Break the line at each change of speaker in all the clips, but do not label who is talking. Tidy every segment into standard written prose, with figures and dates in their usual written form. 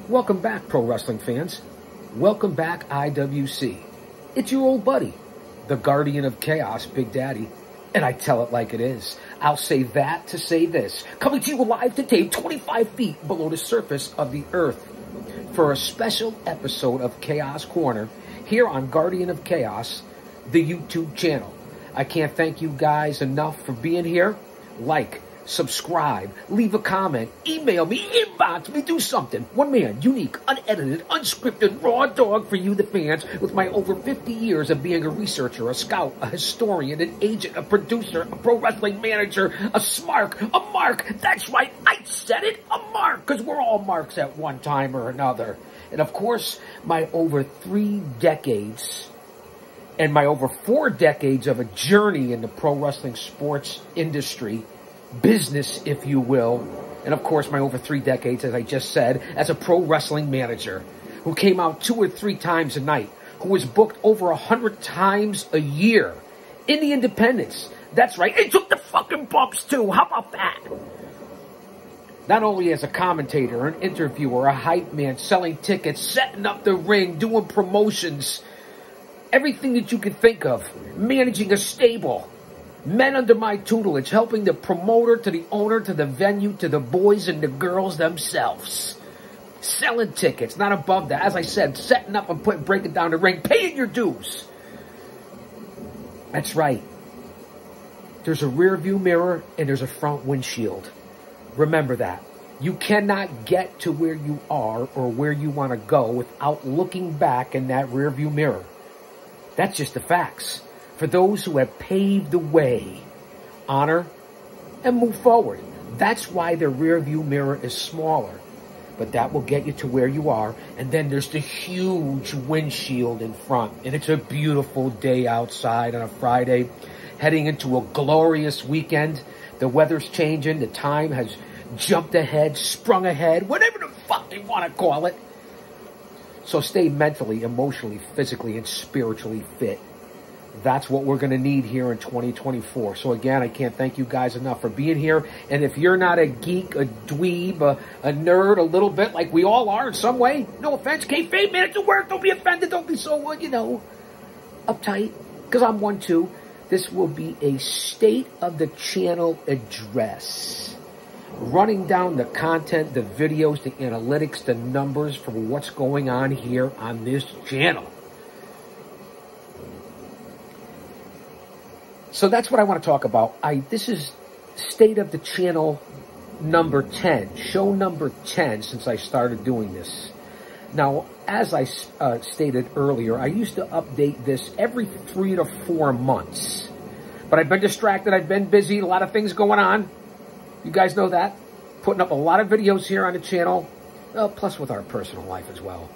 Welcome back, pro wrestling fans. Welcome back, IWC. It's your old buddy, the Guardian of Chaos, Big Daddy. And I tell it like it is. I'll say that to say this. Coming to you live today, 25 feet below the surface of the earth, for a special episode of Chaos Corner here on Guardian of Chaos, the YouTube channel. I can't thank you guys enough for being here. Like, subscribe, leave a comment, email me, inbox me, do something. One man, unique, unedited, unscripted, raw dog for you, the fans, with my over 50 years of being a researcher, a scout, a historian, an agent, a producer, a pro wrestling manager, a smark, a mark. That's right, I said it, a mark, because we're all marks at one time or another. And of course, my over 3 decades and my over 4 decades of a journey in the pro wrestling sports industry, business, if you will, and of course my over 3 decades, as I just said, as a pro wrestling manager who came out 2 or 3 times a night, who was booked over 100 times a year in the independents. That's right, it took the fucking bumps too. How about that? Not only as a commentator, an interviewer, a hype man, selling tickets, setting up the ring, doing promotions, everything that you can think of, managing a stable, men under my tutelage, helping the promoter to the owner to the venue to the boys and the girls themselves. Selling tickets, not above that. As I said, setting up and breaking down the ring, paying your dues. That's right. There's a rear view mirror and there's a front windshield. Remember that. You cannot get to where you are or where you want to go without looking back in that rear view mirror. That's just the facts. For those who have paved the way, honor, and move forward. That's why the rear view mirror is smaller. But that will get you to where you are. And then there's the huge windshield in front. And it's a beautiful day outside on a Friday, heading into a glorious weekend. The weather's changing. The time has jumped ahead, sprung ahead, whatever the fuck you want to call it. So stay mentally, emotionally, physically, and spiritually fit. That's what we're going to need here in 2024. So again, I can't thank you guys enough for being here. And if you're not a geek, a dweeb, a nerd, a little bit, like we all are in some way, no offense, kayfabe, man, it's a word. Don't be offended. Don't be so, uptight. Because I'm one too. This will be a state of the channel address. Running down the content, the videos, the analytics, the numbers for what's going on here on this channel. So that's what I want to talk about. This is State of the Channel number 10, show number 10 since I started doing this. Now, as I stated earlier, I used to update this every 3 to 4 months. But I've been distracted, I've been busy, a lot of things going on. You guys know that. Putting up a lot of videos here on the channel, plus with our personal life as well.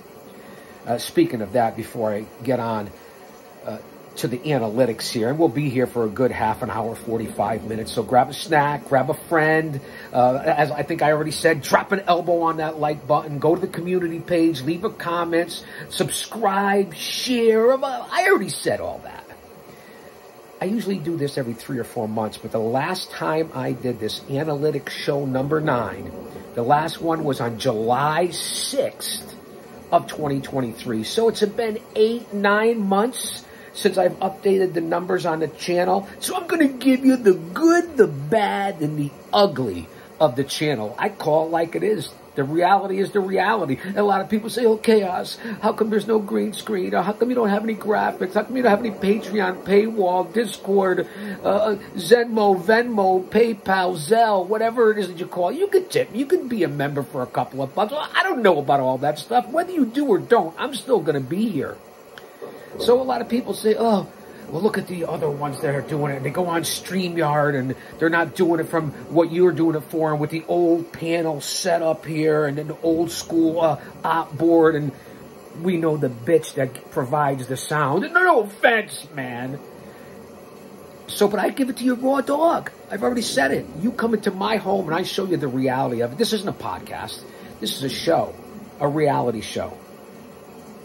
Speaking of that, before I get on to the analytics here, and we'll be here for a good half an hour, 45 minutes. So grab a snack, grab a friend. As I think I already said, drop an elbow on that like button. Go to the community page, leave a comment, subscribe, share. I already said all that. I usually do this every 3 or 4 months, but the last time I did this analytics show number 9, the last one was on July 6th of 2023. So it's been 8-9 months since I've updated the numbers on the channel. So I'm going to give you the good, the bad, and the ugly of the channel. I call it like it is. The reality is the reality. And a lot of people say, oh, Chaos, how come there's no green screen? Or how come you don't have any graphics? How come you don't have any Patreon, paywall, Discord, Zenmo, Venmo, PayPal, Zelle, whatever it is that you call it? You could tip. You could be a member for a couple of bucks. Well, I don't know about all that stuff. Whether you do or don't, I'm still going to be here. So a lot of people say, oh, well, look at the other ones that are doing it. They go on StreamYard, and they're not doing it from what you're doing it for, and with the old panel set up here, and then the old school op board, and we know the bitch that provides the sound. No offense, man. So, but I give it to you raw dog. I've already said it. You come into my home, and I show you the reality of it. This isn't a podcast. This is a show, a reality show.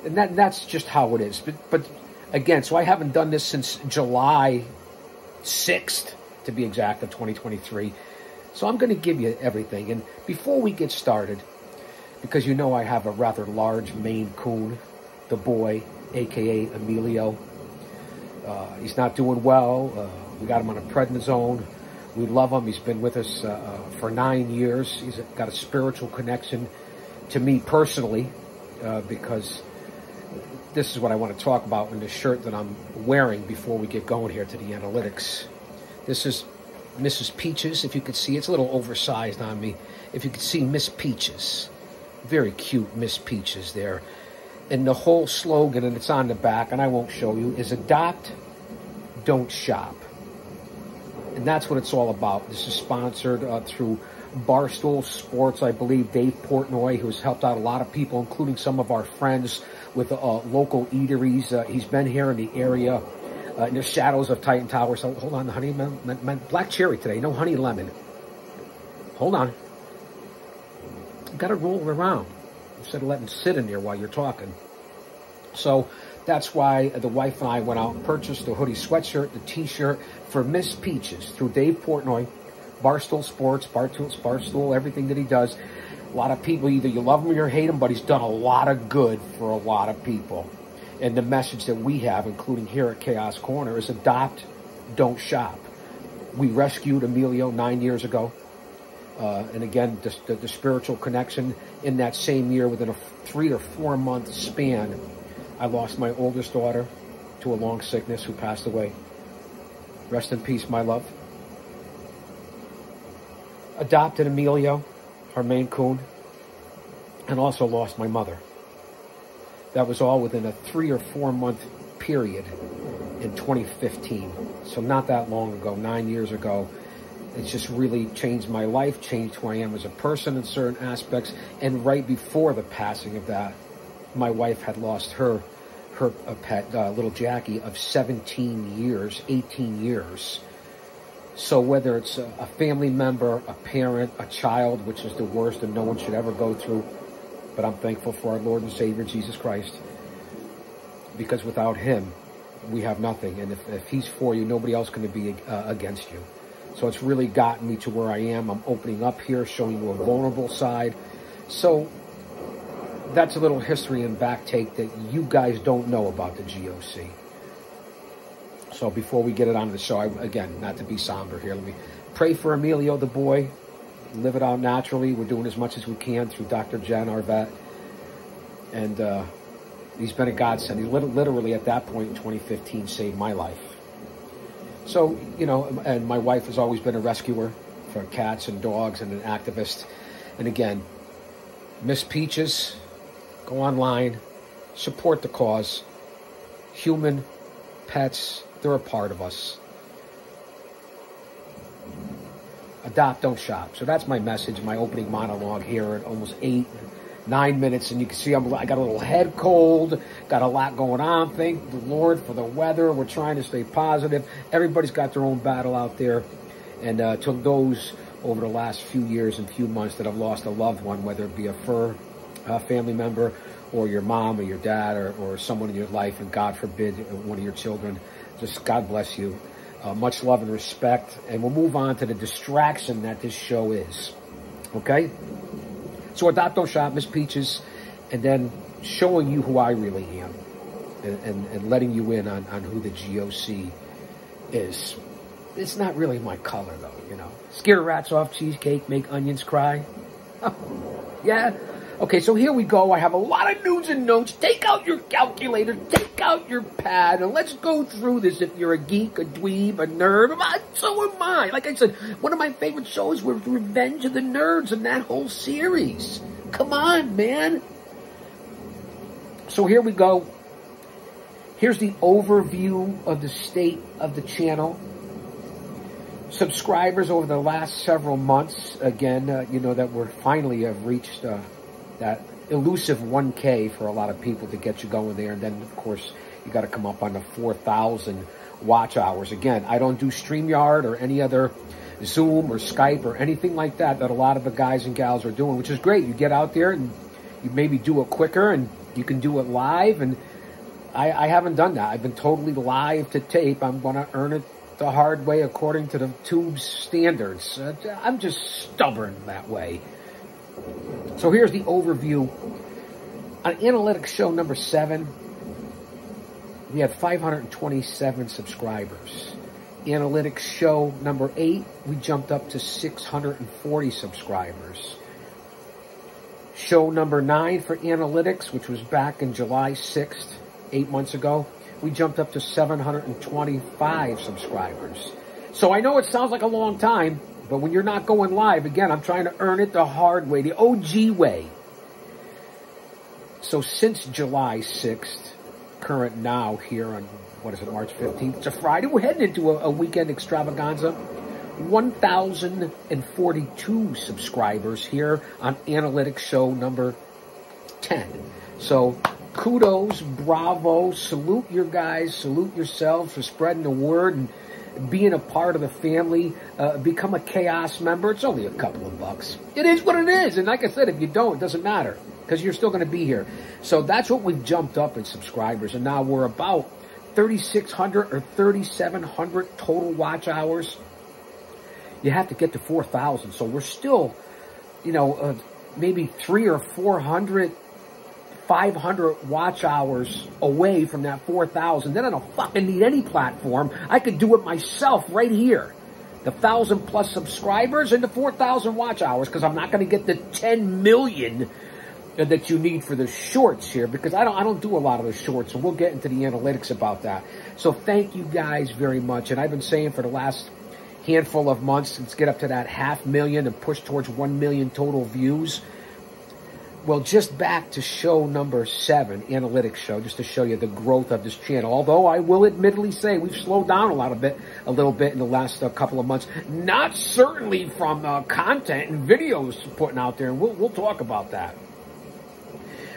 And that's just how it is. But again, so I haven't done this since July 6th, to be exact, of 2023. So I'm going to give you everything. And before we get started, because you know I have a rather large Maine Coon, the boy, a.k.a. Emilio. He's not doing well. We got him on a prednisone. We love him. He's been with us for 9 years. He's got a spiritual connection to me personally, because this is what I want to talk about in the shirt that I'm wearing before we get going here to the analytics. This is Mrs. Peaches, if you could see. It's a little oversized on me. If you could see Miss Peaches. Very cute Miss Peaches there. And the whole slogan, and it's on the back, and I won't show you, is adopt, don't shop. And that's what it's all about. This is sponsored through Barstool Sports, I believe. Dave Portnoy, who's helped out a lot of people, including some of our friends with local eateries. He's been here in the area, in the shadows of Titan Towers. So, hold on, honey, black cherry today, no honey lemon. Hold on. You got to roll it around instead of letting it sit in there while you're talking. So that's why the wife and I went out and purchased the hoodie sweatshirt, the t-shirt for Miss Peaches through Dave Portnoy, Barstool Sports, Barstool, everything that he does. A lot of people, either you love him or you hate him, but he's done a lot of good for a lot of people. And the message that we have, including here at Chaos Corner, is adopt, don't shop. We rescued Emilio 9 years ago. And again, the spiritual connection in that same year, within a 3 or 4 month span, I lost my oldest daughter to a long sickness, who passed away. Rest in peace, my love. Adopted Emilio, our Maine Coon, and also lost my mother. That was all within a 3 or 4 month period in 2015. So not that long ago, 9 years ago. It's just really changed my life, changed who I am as a person in certain aspects. And right before the passing of that, my wife had lost her pet, little Jackie, of 17 years, 18 years. So whether it's a family member, a parent, a child, which is the worst and no one should ever go through, but I'm thankful for our Lord and Savior, Jesus Christ, because without him, we have nothing. And if he's for you, nobody else can be against you. So it's really gotten me to where I am. I'm opening up here, showing you a vulnerable side. So that's a little history and back take that you guys don't know about the G.O.C. So before we get it on the show, again, not to be somber here, let me pray for Emilio, the boy. Live it out naturally. We're doing as much as we can through Dr. Jen, our vet. And he's been a godsend. He literally, at that point in 2015, saved my life. So, you know, and my wife has always been a rescuer for cats and dogs and an activist. And again, Miss Peaches, go online, support the cause. Human, pets, they're a part of us. Adopt, don't shop. So that's my message, my opening monologue here at almost 9 minutes. And you can see I got a little head cold, got a lot going on. Thank the Lord for the weather. We're trying to stay positive. Everybody's got their own battle out there. And to those over the last few years and few months that have lost a loved one, whether it be a fur family member or your mom or your dad or someone in your life, and God forbid, one of your children, just God bless you. Much love and respect. And we'll move on to the distraction that this show is. Okay? So adopt, don't shop, Miss Peaches, and then showing you who I really am and letting you in on who the G.O.C. is. It's not really my color, though, you know. Scare rats off cheesecake, make onions cry. Yeah? Okay, so here we go. I have a lot of news and notes. Take out your calculator, take out your pad, and let's go through this. If you're a geek, a dweeb, a nerd, so am I. Like I said, one of my favorite shows was Revenge of the Nerds and that whole series. Come on, man. So here we go. Here's the overview of the state of the channel. Subscribers over the last several months. Again, you know that we're finally have reached that elusive 1K for a lot of people to get you going there. And then, of course, you got to come up on the 4,000 watch hours. Again, I don't do StreamYard or any other Zoom or Skype or anything like that a lot of the guys and gals are doing, which is great. You get out there and you maybe do it quicker and you can do it live. And I haven't done that. I've been totally live to tape. I'm going to earn it the hard way according to the tube's standards. I'm just stubborn that way. So here's the overview. On analytics show number 7, we had 527 subscribers. Analytics show number 8, we jumped up to 640 subscribers. Show number 9 for analytics, which was back in July 6th, 8 months ago, we jumped up to 725 subscribers. So I know it sounds like a long time, but when you're not going live, again, I'm trying to earn it the hard way, the OG way. So since July 6th, current now here on, what is it, March 15th, it's a Friday, we're heading into a weekend extravaganza. 1,042 subscribers here on analytics show number 10. So kudos, bravo, salute your guys, salute yourselves for spreading the word and being a part of the family. Become a Chaos member. It's only a couple of bucks. It is what it is. And like I said, if you don't, it doesn't matter because you're still going to be here. So that's what we've jumped up in subscribers. And now we're about 3,600 or 3,700 total watch hours. You have to get to 4,000. So we're still, you know, maybe 300 or 400, 500 watch hours away from that 4,000. Then I don't fucking need any platform. I could do it myself right here. The 1,000+ subscribers and the 4,000 watch hours, because I'm not going to get the 10 million that you need for the shorts here, because I don't do a lot of the shorts, and we'll get into the analytics about that. So thank you guys very much. And I've been saying for the last handful of months, let's get up to that 500,000 and push towards 1 million total views. Well, just back to show number 7, analytics show, just to show you the growth of this channel. Although I will admittedly say we've slowed down a little bit in the last couple of months. Not certainly from content and videos putting out there, and we'll talk about that.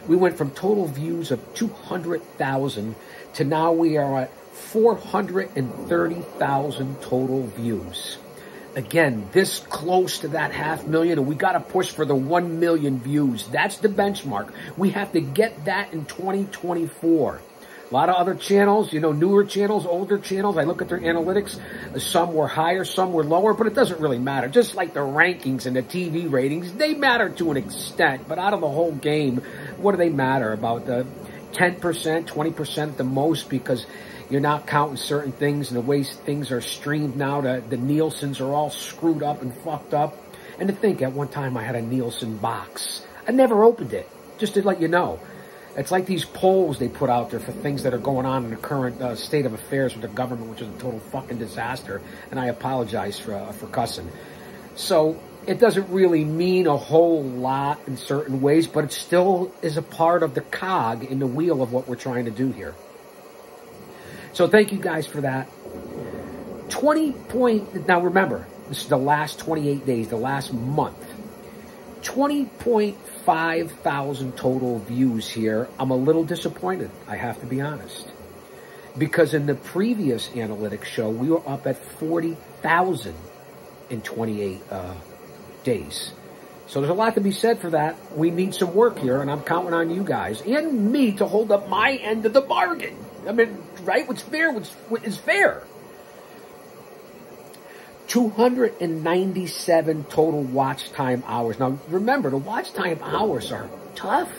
We went from total views of 200,000 to now we are at 430,000 total views. Again, this close to that 500,000, and we got to push for the 1 million views. That's the benchmark. We have to get that in 2024. A lot of other channels, you know, newer channels, older channels, I look at their analytics. Some were higher, some were lower, but it doesn't really matter. Just like the rankings and the TV ratings, they matter to an extent, but out of the whole game, what do they matter? About 10%, 20% at the most, because you're not counting certain things, and the way things are streamed now, the Nielsen's are all screwed up and fucked up. And to think, at one time I had a Nielsen box. I never opened it, just to let you know. It's like these polls they put out there for things that are going on in the current state of affairs with the government, which is a total fucking disaster. And I apologize for cussing. So it doesn't really mean a whole lot in certain ways, but it still is a part of the cog in the wheel of what we're trying to do here. So thank you guys for that. Now remember, this is the last 28 days, the last month. 20.5 thousand total views here. I'm a little disappointed, I have to be honest. Because in the previous analytics show, we were up at 40,000 in 28 days. So there's a lot to be said for that. We need some work here, and I'm counting on you guys and me to hold up my end of the bargain. I mean, right? What's fair is fair. 297 total watch time hours. Now, remember, the watch time hours are tough.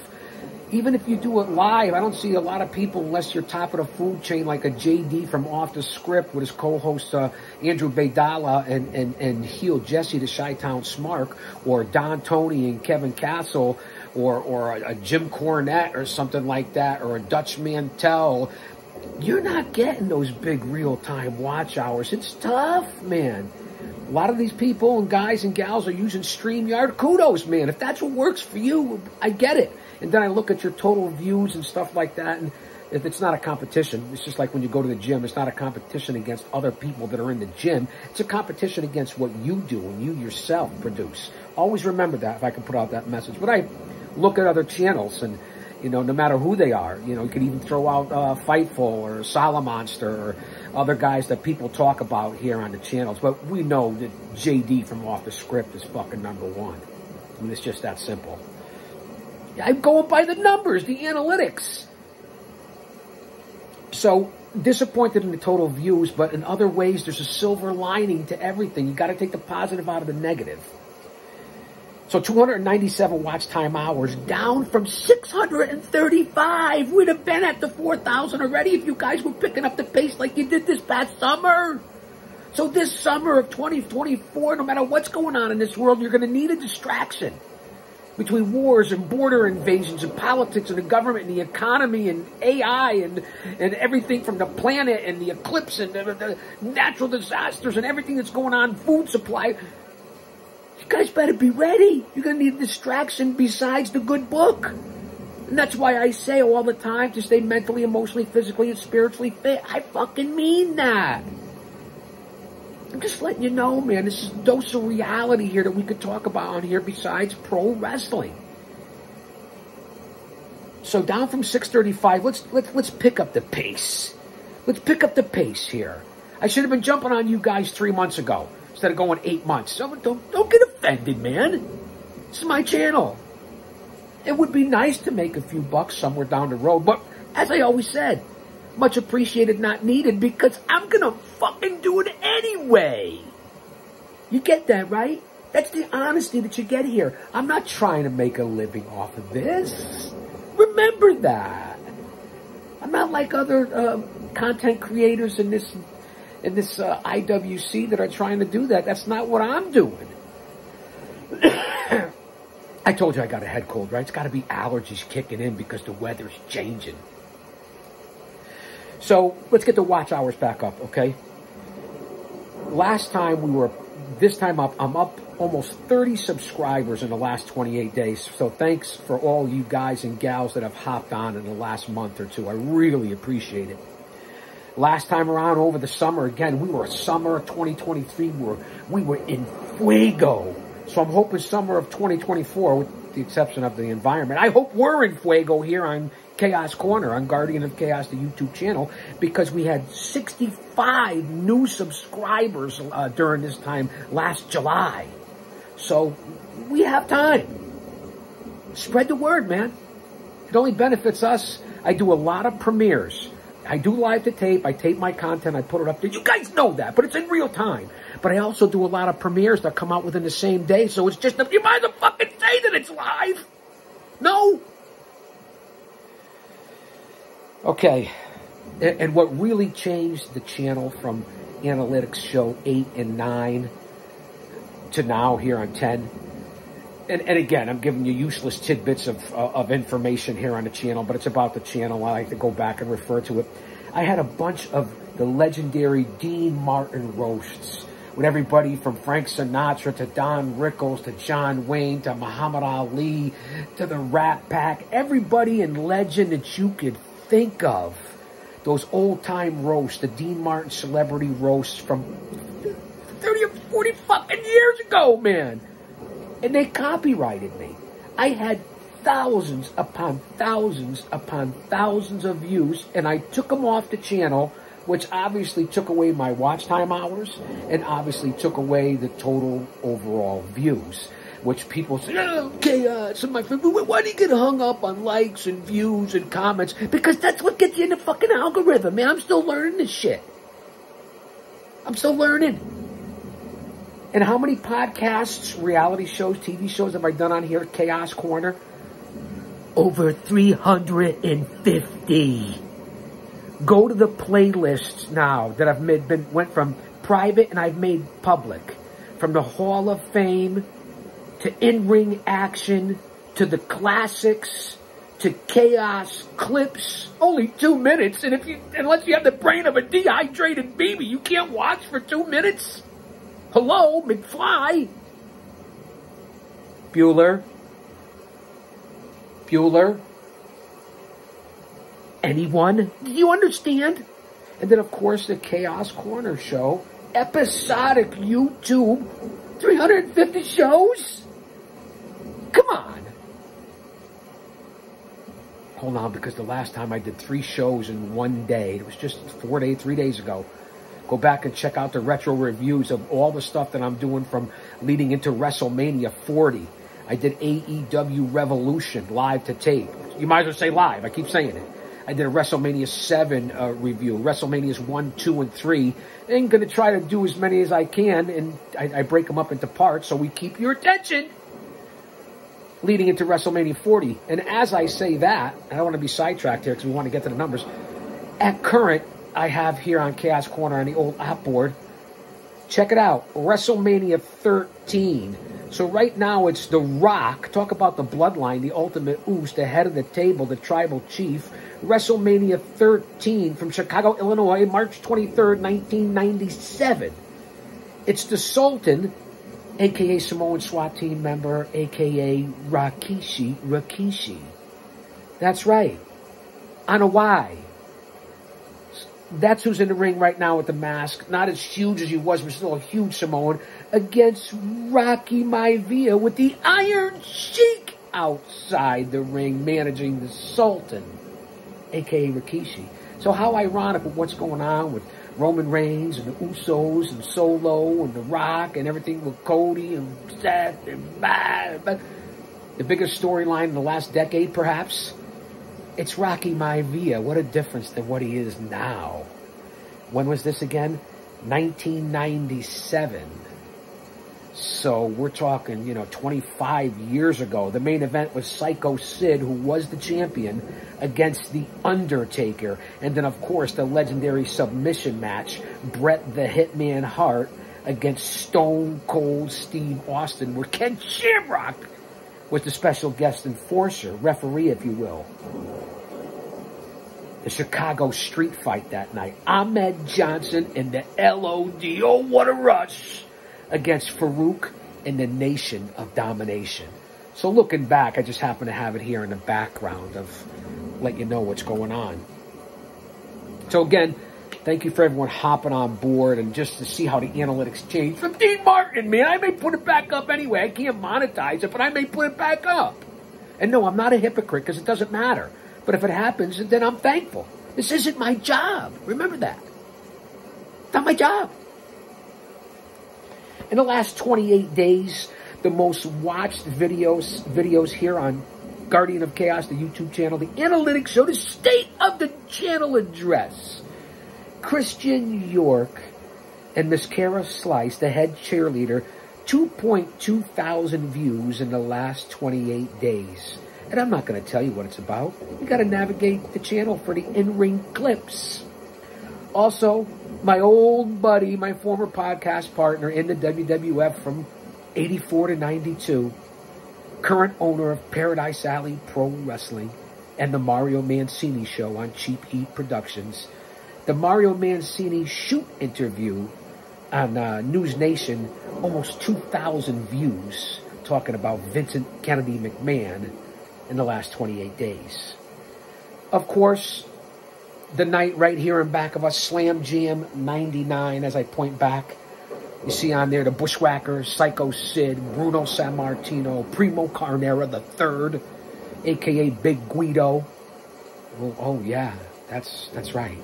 Even if you do it live, I don't see a lot of people, unless you're top of the food chain, like a JD from Off the Script with his co-host Andrew Baydala and heel Jesse the Chi-Town Smark, or Don Tony and Kevin Castle, or a Jim Cornette or something like that, or a Dutch Mantel. You're not getting those big real-time watch hours. It's tough, man. A lot of these people and guys and gals are using StreamYard. Kudos, man. If that's what works for you, I get it. And then I look at your total views and stuff like that, and if it's not a competition, it's just like when you go to the gym. It's not a competition against other people that are in the gym. It's a competition against what you do and you yourself produce. Always remember that, if I can put out that message. But I look at other channels, and you know, no matter who they are, you know, you could even throw out Fightful or Solomonster or other guys that people talk about here on the channels. But we know that JD from Off the Script is fucking #1. I mean, it's just that simple. I'm going by the numbers, the analytics. So, disappointed in the total views, but in other ways, there's a silver lining to everything. You got to take the positive out of the negative. So 297 watch time hours, down from 635. We'd have been at the 4,000 already if you guys were picking up the pace like you did this past summer. So this summer of 2024, no matter what's going on in this world, you're going to need a distraction. Between wars and border invasions and politics and the government and the economy and AI and everything from the planet and the eclipse and the natural disasters and everything that's going on, food supply. You guys better be ready. You're going to need a distraction besides the good book. And that's why I say all the time to stay mentally, emotionally, physically, and spiritually fit. I fucking mean that. I'm just letting you know, man, this is a dose of reality here that we could talk about on here besides pro wrestling. So down from 635, let's pick up the pace. Let's pick up the pace here. I should have been jumping on you guys 3 months ago instead of going 8 months. So don't get offended, man. This is my channel. It would be nice to make a few bucks somewhere down the road, but as I always said, much appreciated, not needed, because I'm gonna fucking do it anyway. You get that, right? That's the honesty that you get here. I'm not trying to make a living off of this. Remember that. I'm not like other content creators in this IWC that are trying to do that. That's not what I'm doing. I told you I got a head cold, right? It's got to be allergies kicking in because the weather's changing. So let's get the watch hours back up, okay? Last time this time up, I'm up almost 30 subscribers in the last 28 days. So thanks for all you guys and gals that have hopped on in the last month or two. I really appreciate it. Last time around over the summer, again, we were summer of 2023. We were in fuego. So I'm hoping summer of 2024, with the exception of the environment, I hope we're in fuego here on Chaos Corner, on Guardian of Chaos, the YouTube channel, because we had 65 new subscribers during this time last July. So we have time. Spread the word, man. It only benefits us. I do a lot of premieres. I do live to tape. I tape my content. I put it up there. You guys know that, but it's in real time. But I also do a lot of premieres that come out within the same day. So it's just, you might as well fucking say that it's live. No. Okay, and what really changed the channel from Analytics Show 8 and 9 to now here on 10, and again, I'm giving you useless tidbits of information here on the channel, but it's about the channel. I like to go back and refer to it. I had a bunch of the legendary Dean Martin roasts with everybody from Frank Sinatra to Don Rickles to John Wayne to Muhammad Ali to the Rat Pack. Everybody in legend that you could think of, those old-time roasts, the Dean Martin celebrity roasts from 30 or 40 fucking years ago, man. And they copyrighted me. I had thousands upon thousands upon thousands of views, and I took them off the channel, which obviously took away my watch time hours and obviously took away the total overall views. Which people say, oh, Chaos, and my friend, why do you get hung up on likes and views and comments? Because that's what gets you in the fucking algorithm, man. I'm still learning this shit. I'm still learning. And how many podcasts, reality shows, TV shows have I done on here at Chaos Corner? Over 350. Go to the playlists now that I've went from private and I've made public. From the Hall of Fame to in-ring action, to the classics, to chaos clips. Only 2 minutes, and unless you have the brain of a dehydrated baby, you can't watch for 2 minutes. Hello, McFly. Bueller. Anyone? Do you understand? And then, of course, the Chaos Corner show, episodic YouTube, 350 shows. Come on. Hold on, because the last time I did 3 shows in one day, it was just 3 days ago. Go back and check out the retro reviews of all the stuff that I'm doing from leading into WrestleMania 40. I did AEW Revolution live to tape. You might as well say live. I keep saying it. I did a WrestleMania 7 review. WrestleManias 1, 2, and 3. I'm going to try to do as many as I can, and I break them up into parts so we keep your attention. leading into WrestleMania 40. And as I say that, I don't want to be sidetracked here because we want to get to the numbers. At current, I have here on Chaos Corner on the old app board, check it out, WrestleMania 13. So right now it's The Rock, talk about the bloodline, the ultimate Uce, the head of the table, the tribal chief. WrestleMania 13 from Chicago, Illinois, March 23rd, 1997. It's the Sultan, a.k.a. Samoan SWAT team member, a.k.a. Rikishi. That's right. Anawai. That's who's in the ring right now with the mask. Not as huge as he was, but still a huge Samoan. Against Rocky Maivia with the Iron Sheik outside the ring managing the Sultan, a.k.a. Rikishi. So how ironic with what's going on with Roman Reigns and the Usos and Solo and The Rock and everything with Cody and Seth and but the biggest storyline in the last decade, perhaps, it's Rocky Maivia. What a difference than what he is now. When was this again? 1997. So we're talking, 25 years ago. The main event was Psycho Sid, who was the champion, against The Undertaker. And then, of course, the legendary submission match, Bret the Hitman Hart against Stone Cold Steve Austin, where Ken Shamrock was the special guest enforcer, referee, if you will. The Chicago street fight that night. Ahmed Johnson and the LOD, oh, what a rush, against Farouk and the Nation of Domination. So looking back, I just happen to have it here in the background of let you know what's going on. So again, thank you for everyone hopping on board and just to see how the analytics change. From Dean Martin, man, I may put it back up anyway. I can't monetize it, but I may put it back up. And no, I'm not a hypocrite because it doesn't matter. But if it happens, then I'm thankful. This isn't my job. Remember that. It's not my job. In the last 28 days, the most watched videos here on Guardian of Chaos, the YouTube channel, the analytics show the state of the channel address. Christian York and Miss Kara Slice, the head cheerleader, 2.2 thousand views in the last 28 days. And I'm not going to tell you what it's about. You got to navigate the channel for the in-ring clips. Also, my old buddy, my former podcast partner in the WWF from 84 to 92, current owner of Paradise Alley Pro Wrestling and the Mario Mancini Show on Cheap Heat Productions. The Mario Mancini shoot interview on News Nation, almost 2,000 views, talking about Vincent Kennedy McMahon in the last 28 days. Of course, the night right here in back of us, Slam Jam 99, as I point back. You see on there the Bushwhackers, Psycho Sid, Bruno Sammartino, Primo Carnera III, a.k.a. Big Guido. Oh yeah, that's right.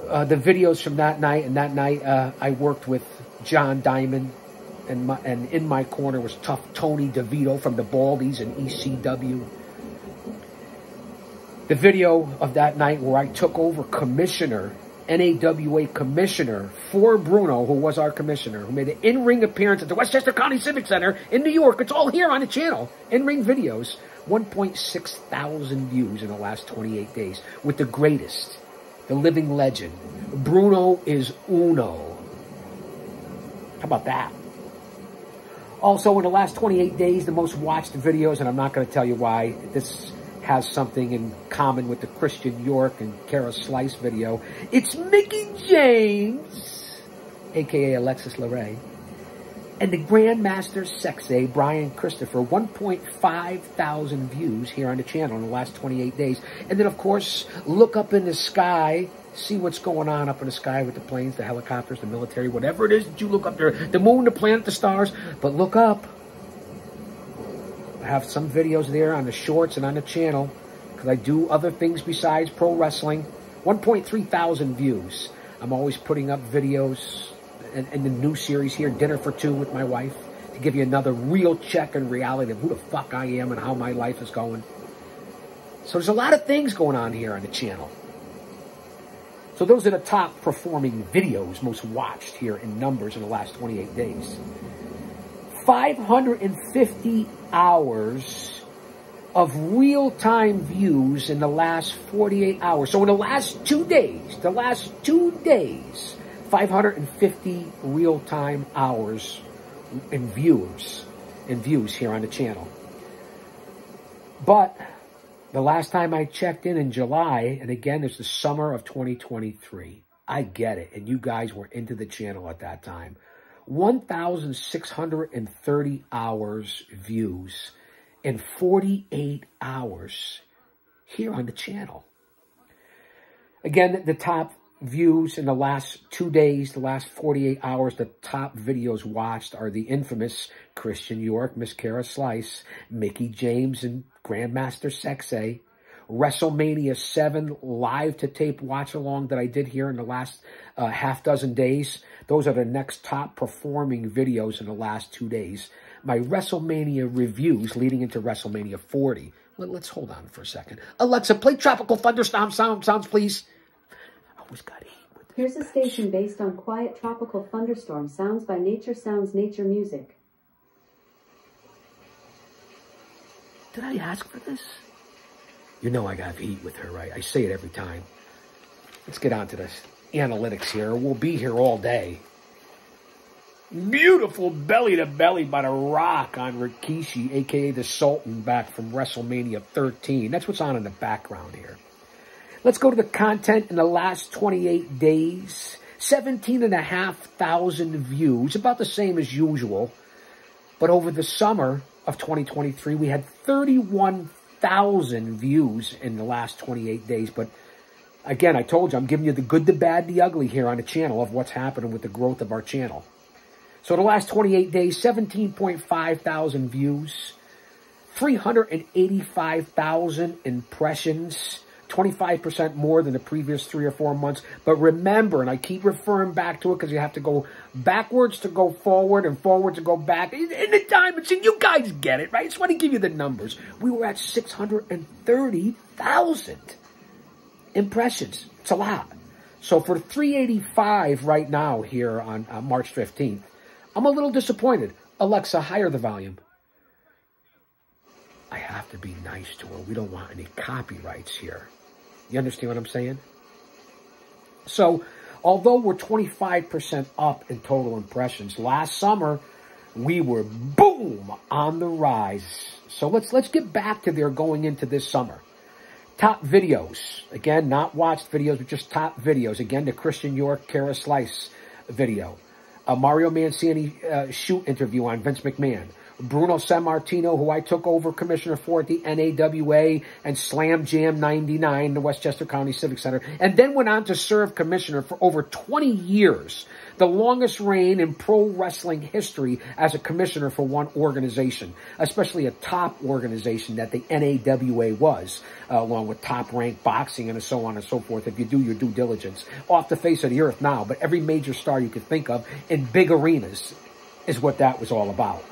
The videos from that night, and that night I worked with John Diamond, and in my corner was Tough Tony DeVito from the Baldies and ECW. The video of that night where I took over commissioner, NAWA commissioner for Bruno, who was our commissioner, who made an in-ring appearance at the Westchester County Civic Center in New York. It's all here on the channel. In-ring videos. 1.6 thousand views in the last 28 days with the greatest, the living legend. Bruno is uno. How about that? Also, in the last 28 days, the most watched videos, and I'm not going to tell you why, this has something in common with the Christian York and Kara Slice video. It's Mickey James, a.k.a. Alexis LeRae, and the Grandmaster Sexay, Brian Christopher, 1.5 thousand views here on the channel in the last 28 days. And then, of course, look up in the sky, see what's going on up in the sky with the planes, the helicopters, the military, whatever it is that you look up there, the moon, the planet, the stars, but look up. I have some videos there on the shorts and on the channel because I do other things besides pro wrestling. 1.3 thousand views. I'm always putting up videos in the new series here, Dinner for Two with my wife, to give you another real check and reality of who the fuck I am and how my life is going. So there's a lot of things going on here on the channel. So those are the top performing videos, most watched here in numbers in the last 28 days. 550 hours of real-time views in the last 48 hours. So in the last 2 days, 550 real-time hours in views here on the channel. But the last time I checked in July, and again, it's the summer of 2023. I get it, and you guys were into the channel at that time. 1,630 hours views in 48 hours here on the channel. Again, the top views in the last 2 days, the last 48 hours, the top videos watched are the infamous Christian York, Miss Kara Slice, Mickey James, and Grandmaster Sexay, WrestleMania 7 live-to-tape watch-along that I did here in the last half dozen days. Those are the next top-performing videos in the last 2 days. My WrestleMania reviews leading into WrestleMania 40. Let's hold on for a second. Alexa, play Tropical Thunderstorm sounds, please. I always got heat with this.
Here's a station based on quiet tropical thunderstorm sounds by Nature Sounds Nature Music.
Did I ask for this? You know I got heat with her, right? I say it every time. Let's get on to this analytics here. We'll be here all day. Beautiful belly-to-belly by The Rock on Rikishi, a.k.a. the Sultan, back from WrestleMania 13. That's what's on in the background here. Let's go to the content in the last 28 days. 17,500 views, about the same as usual. But over the summer of 2023, we had 31,000 views in the last 28 days. But again, I told you, I'm giving you the good, the bad, the ugly here on the channel of what's happening with the growth of our channel. So the last 28 days, 17.5 thousand views, 385,000 impressions, 25% more than the previous 3 or 4 months. But remember, and I keep referring back to it because you have to go backwards to go forward and forward to go back. In the diamonds, and you guys get it, right? I just want to give you the numbers. We were at 630,000 impressions. It's a lot. So for 385 right now here on March 15th, I'm a little disappointed. Alexa, higher the volume. I have to be nice to her. We don't want any copyrights here. You understand what I'm saying? So, although we're 25% up in total impressions, last summer we were, boom, on the rise. So let's get back to there going into this summer. Top videos. Again, not watched videos, but just top videos. Again, the Christian York, Kara Slice video. A Mario Mancini shoot interview on Vince McMahon. Bruno Sammartino, who I took over commissioner for at the NAWA and Slam Jam 99, the Westchester County Civic Center, and then went on to serve commissioner for over 20 years, the longest reign in pro wrestling history as a commissioner for one organization, especially a top organization that the NAWA was, along with Top Rank Boxing and so on and so forth, if you do your due diligence. Off the face of the earth now, but every major star you could think of in big arenas is what that was all about.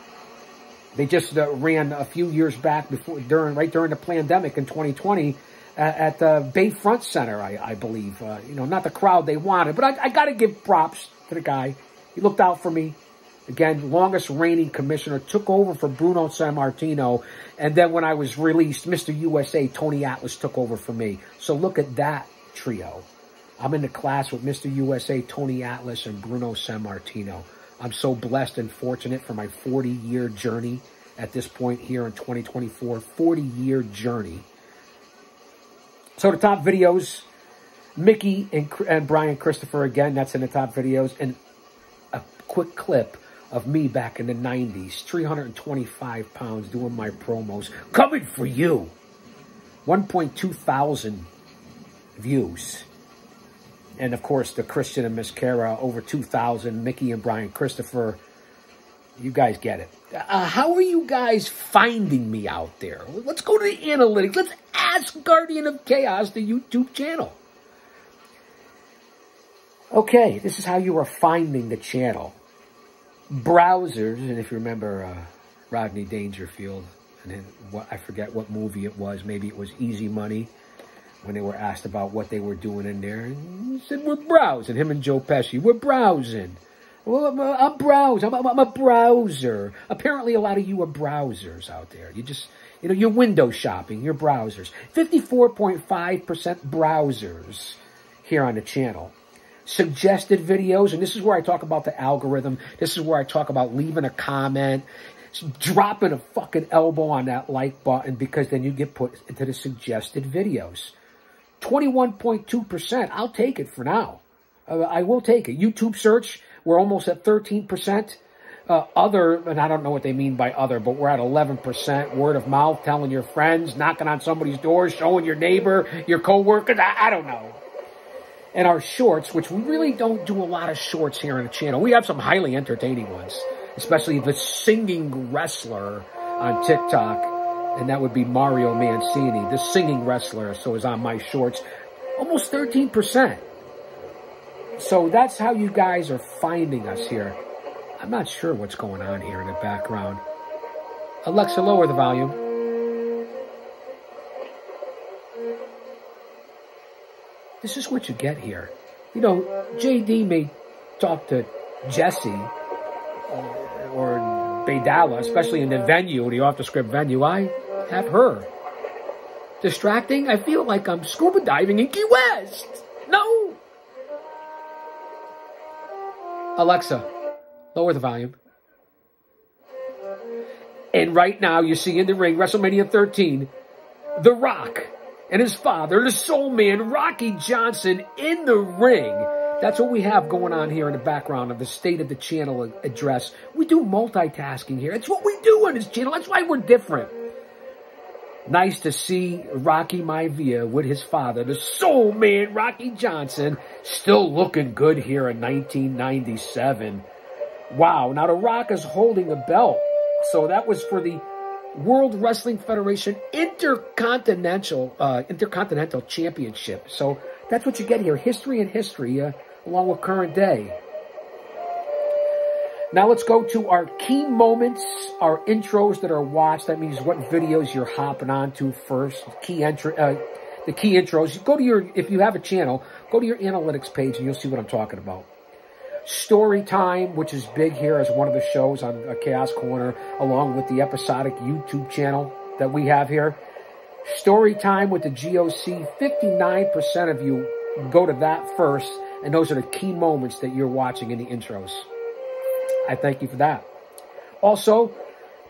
They just ran a few years back right during the pandemic in 2020 at the Bayfront Center, I believe. Not the crowd they wanted, but I got to give props to the guy. He looked out for me. Again, longest reigning commissioner, took over for Bruno Sammartino, and then when I was released, Mr. USA, Tony Atlas, took over for me. So look at that trio. I'm in the class with Mr. USA, Tony Atlas, and Bruno Sammartino. I'm so blessed and fortunate for my 40-year journey at this point here in 2024. 40-year journey. So the top videos, Mickey and Brian Christopher, again, that's in the top videos. And a quick clip of me back in the 90s, 325 pounds, doing my promos. Coming for you. 1.2 thousand views. And, of course, the Christian and Miss Kara, over 2,000. Mickey and Brian Christopher. You guys get it. How are you guys finding me out there? Let's go to the analytics. Let's ask Guardian of Chaos, the YouTube channel. Okay, this is how you are finding the channel. Browsers, and if you remember Rodney Dangerfield, and then I forget what movie it was. Maybe it was Easy Money. When they were asked about what they were doing in there, and he said, we're browsing. Him and Joe Pesci, we're browsing. Well, I'm browse. I'm a browser. Apparently, a lot of you are browsers out there. You just, you know, you're window shopping. You're browsers. 54.5% browsers here on the channel. Suggested videos, and this is where I talk about the algorithm. This is where I talk about leaving a comment, dropping a fucking elbow on that like button, because then you get put into the suggested videos. 21.2%. I'll take it for now. I will take it. YouTube search, we're almost at 13%. Other, and I don't know what they mean by other, but we're at 11%. Word of mouth, telling your friends, knocking on somebody's door, showing your neighbor, your coworkers. I don't know. And our shorts, which we really don't do a lot of shorts here on the channel. We have some highly entertaining ones, especially the singing wrestler on TikTok, and that would be Mario Mancini, the singing wrestler, so is on my shorts. Almost 13%. So that's how you guys are finding us here. I'm not sure what's going on here in the background. Alexa, lower the volume. This is what you get here. You know, JD may talk to Jesse or Baydala, especially in the venue, the off-the-script venue. I have her. Distracting? I feel like I'm scuba diving in Key West. No! Alexa, lower the volume. And right now, you see in the ring, WrestleMania 13, The Rock and his father, the Soul Man, Rocky Johnson, in the ring. That's what we have going on here in the background of the State of the Channel address. We do multitasking here. It's what we do on this channel. That's why we're different. Nice to see Rocky Maivia with his father, the Soul Man, Rocky Johnson, still looking good here in 1997. Wow. Now, The Rock is holding a belt. So that was for the World Wrestling Federation Intercontinental Championship. So that's what you get here. History and history, along with current day. Now let's go to our key moments, our intros that are watched. That means what videos you're hopping on to first. The key intros. Go to your, if you have a channel, go to your analytics page and you'll see what I'm talking about. Story Time, which is big here as one of the shows on Chaos Corner, along with the episodic YouTube channel that we have here. Story Time with the G.O.C. 59% of you go to that first, and those are the key moments that you're watching in the intros. I thank you for that. Also,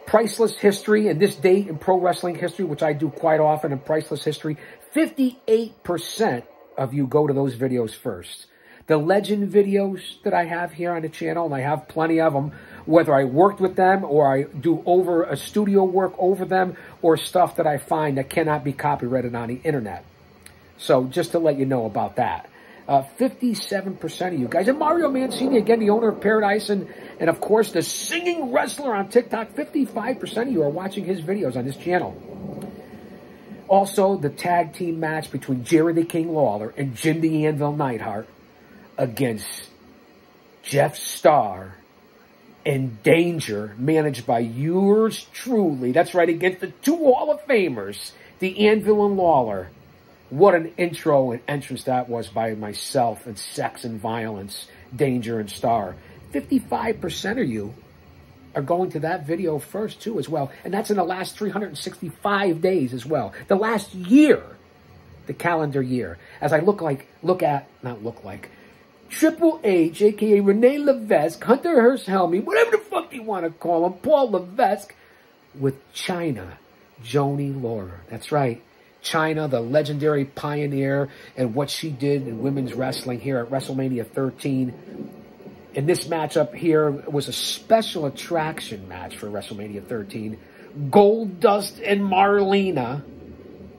Priceless History, and this date in pro wrestling history, which I do quite often in Priceless History, 58% of you go to those videos first. The legend videos that I have here on the channel, and I have plenty of them, whether I worked with them or I do over a studio work over them, or stuff that I find that cannot be copyrighted on the internet. So just to let you know about that. 57% of you guys. And Mario Mancini, again, the owner of Paradise, and of course, the singing wrestler on TikTok, 55% of you are watching his videos on this channel. Also, the tag team match between Jerry the King Lawler and Jim the Anvil Neidhart against Jeff Starr and Danger, managed by yours truly. That's right, against the two Hall of Famers, the Anvil and Lawler. What an intro and entrance that was by myself, and Sex and Violence, Danger and Starr. 55% of you are going to that video first too as well. And that's in the last 365 days as well. The last year, the calendar year. As I Triple H, a.k.a. Renee Levesque, Hunter Hearst Helmy, whatever the fuck you want to call him, Paul Levesque, with Chyna, Joni Laurer. That's right. Chyna, the legendary pioneer, and what she did in women's wrestling here at WrestleMania 13. And this matchup here was a special attraction match for WrestleMania 13. Goldust and Marlena,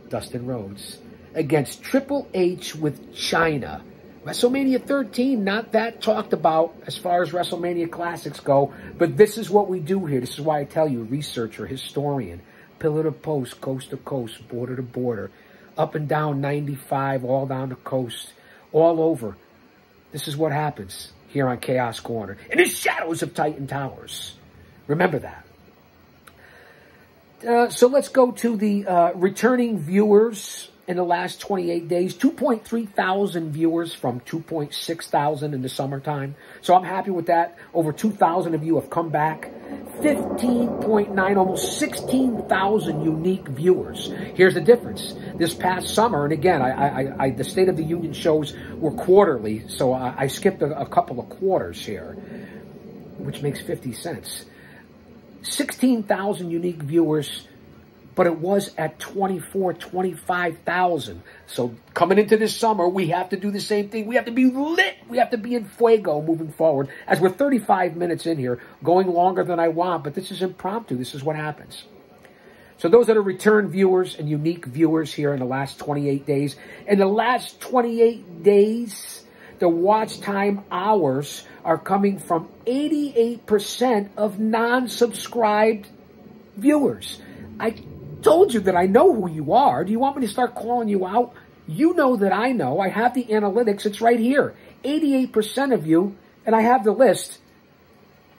Dustin Rhodes, against Triple H with Chyna. WrestleMania 13, not that talked about as far as WrestleMania classics go, but this is what we do here. This is why I tell you, researcher, historian, pillar to post, coast to coast, border to border, up and down 95, all down the coast, all over. This is what happens here on Chaos Corner, in the shadows of Titan Towers. Remember that. So let's go to the returning viewers in the last 28 days, 2.3 thousand viewers from 2.6 thousand in the summertime. So I'm happy with that. Over 2,000 of you have come back. 15.9, almost 16,000 unique viewers. Here's the difference. This past summer, and again, the State of the Union shows were quarterly, so I skipped a couple of quarters here, which makes 50 cents. 16,000 unique viewers, but it was at 25,000. So coming into this summer, we have to do the same thing. We have to be lit. We have to be in fuego moving forward. As we're 35 minutes in here, going longer than I want, but this is impromptu. This is what happens. So those that are return viewers and unique viewers here in the last 28 days. In the last 28 days, the watch time hours are coming from 88% of non-subscribed viewers. I told you that I know who you are. Do you want me to start calling you out? You know that I know. I have the analytics. It's right here. 88% of you, and I have the list,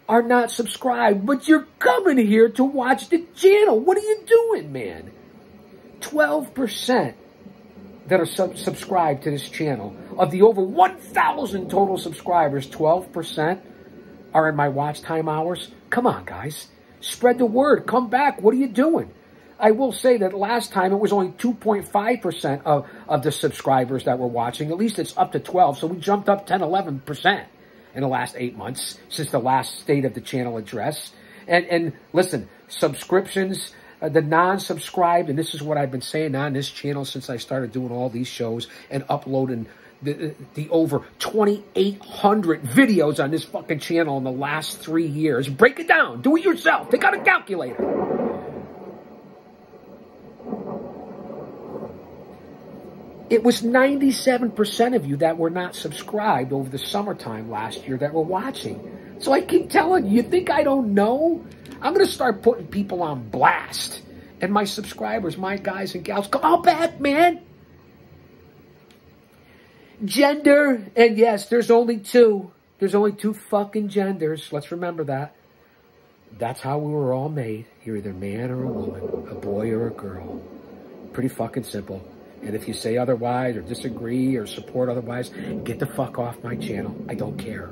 are not subscribed, but you're coming here to watch the channel. What are you doing, man? 12% that are subscribed to this channel. Of the over 1,000 total subscribers, 12% are in my watch time hours. Come on, guys. Spread the word. Come back. What are you doing? I will say that last time it was only 2.5% of the subscribers that were watching. At least it's up to 12, so we jumped up 10, 11% in the last 8 months since the last State of the Channel address. And listen, subscriptions, the non-subscribed, and this is what I've been saying on this channel since I started doing all these shows and uploading the over 2,800 videos on this fucking channel in the last 3 years. Break it down. Do it yourself. Take out a calculator. It was 97% of you that were not subscribed over the summertime last year that were watching. So I keep telling you, you think I don't know? I'm going to start putting people on blast. And my subscribers, my guys and gals, come on back, man. Gender, and yes, there's only two. There's only two fucking genders. Let's remember that. That's how we were all made. You're either a man or a woman, a boy or a girl. Pretty fucking simple. And if you say otherwise or disagree or support otherwise, get the fuck off my channel. I don't care.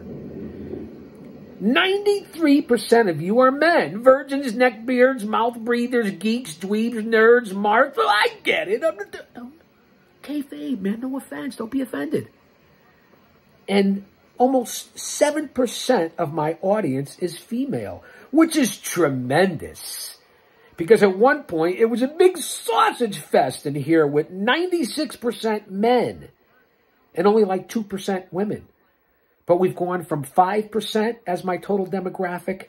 93% of you are men. Virgins, neckbeards, mouth breathers, geeks, dweebs, nerds, marks. Well, I get it. Kayfabe, man. No offense. Don't be offended. And almost 7% of my audience is female, which is tremendous. Because at one point, it was a big sausage fest in here with 96% men and only like 2% women. But we've gone from 5% as my total demographic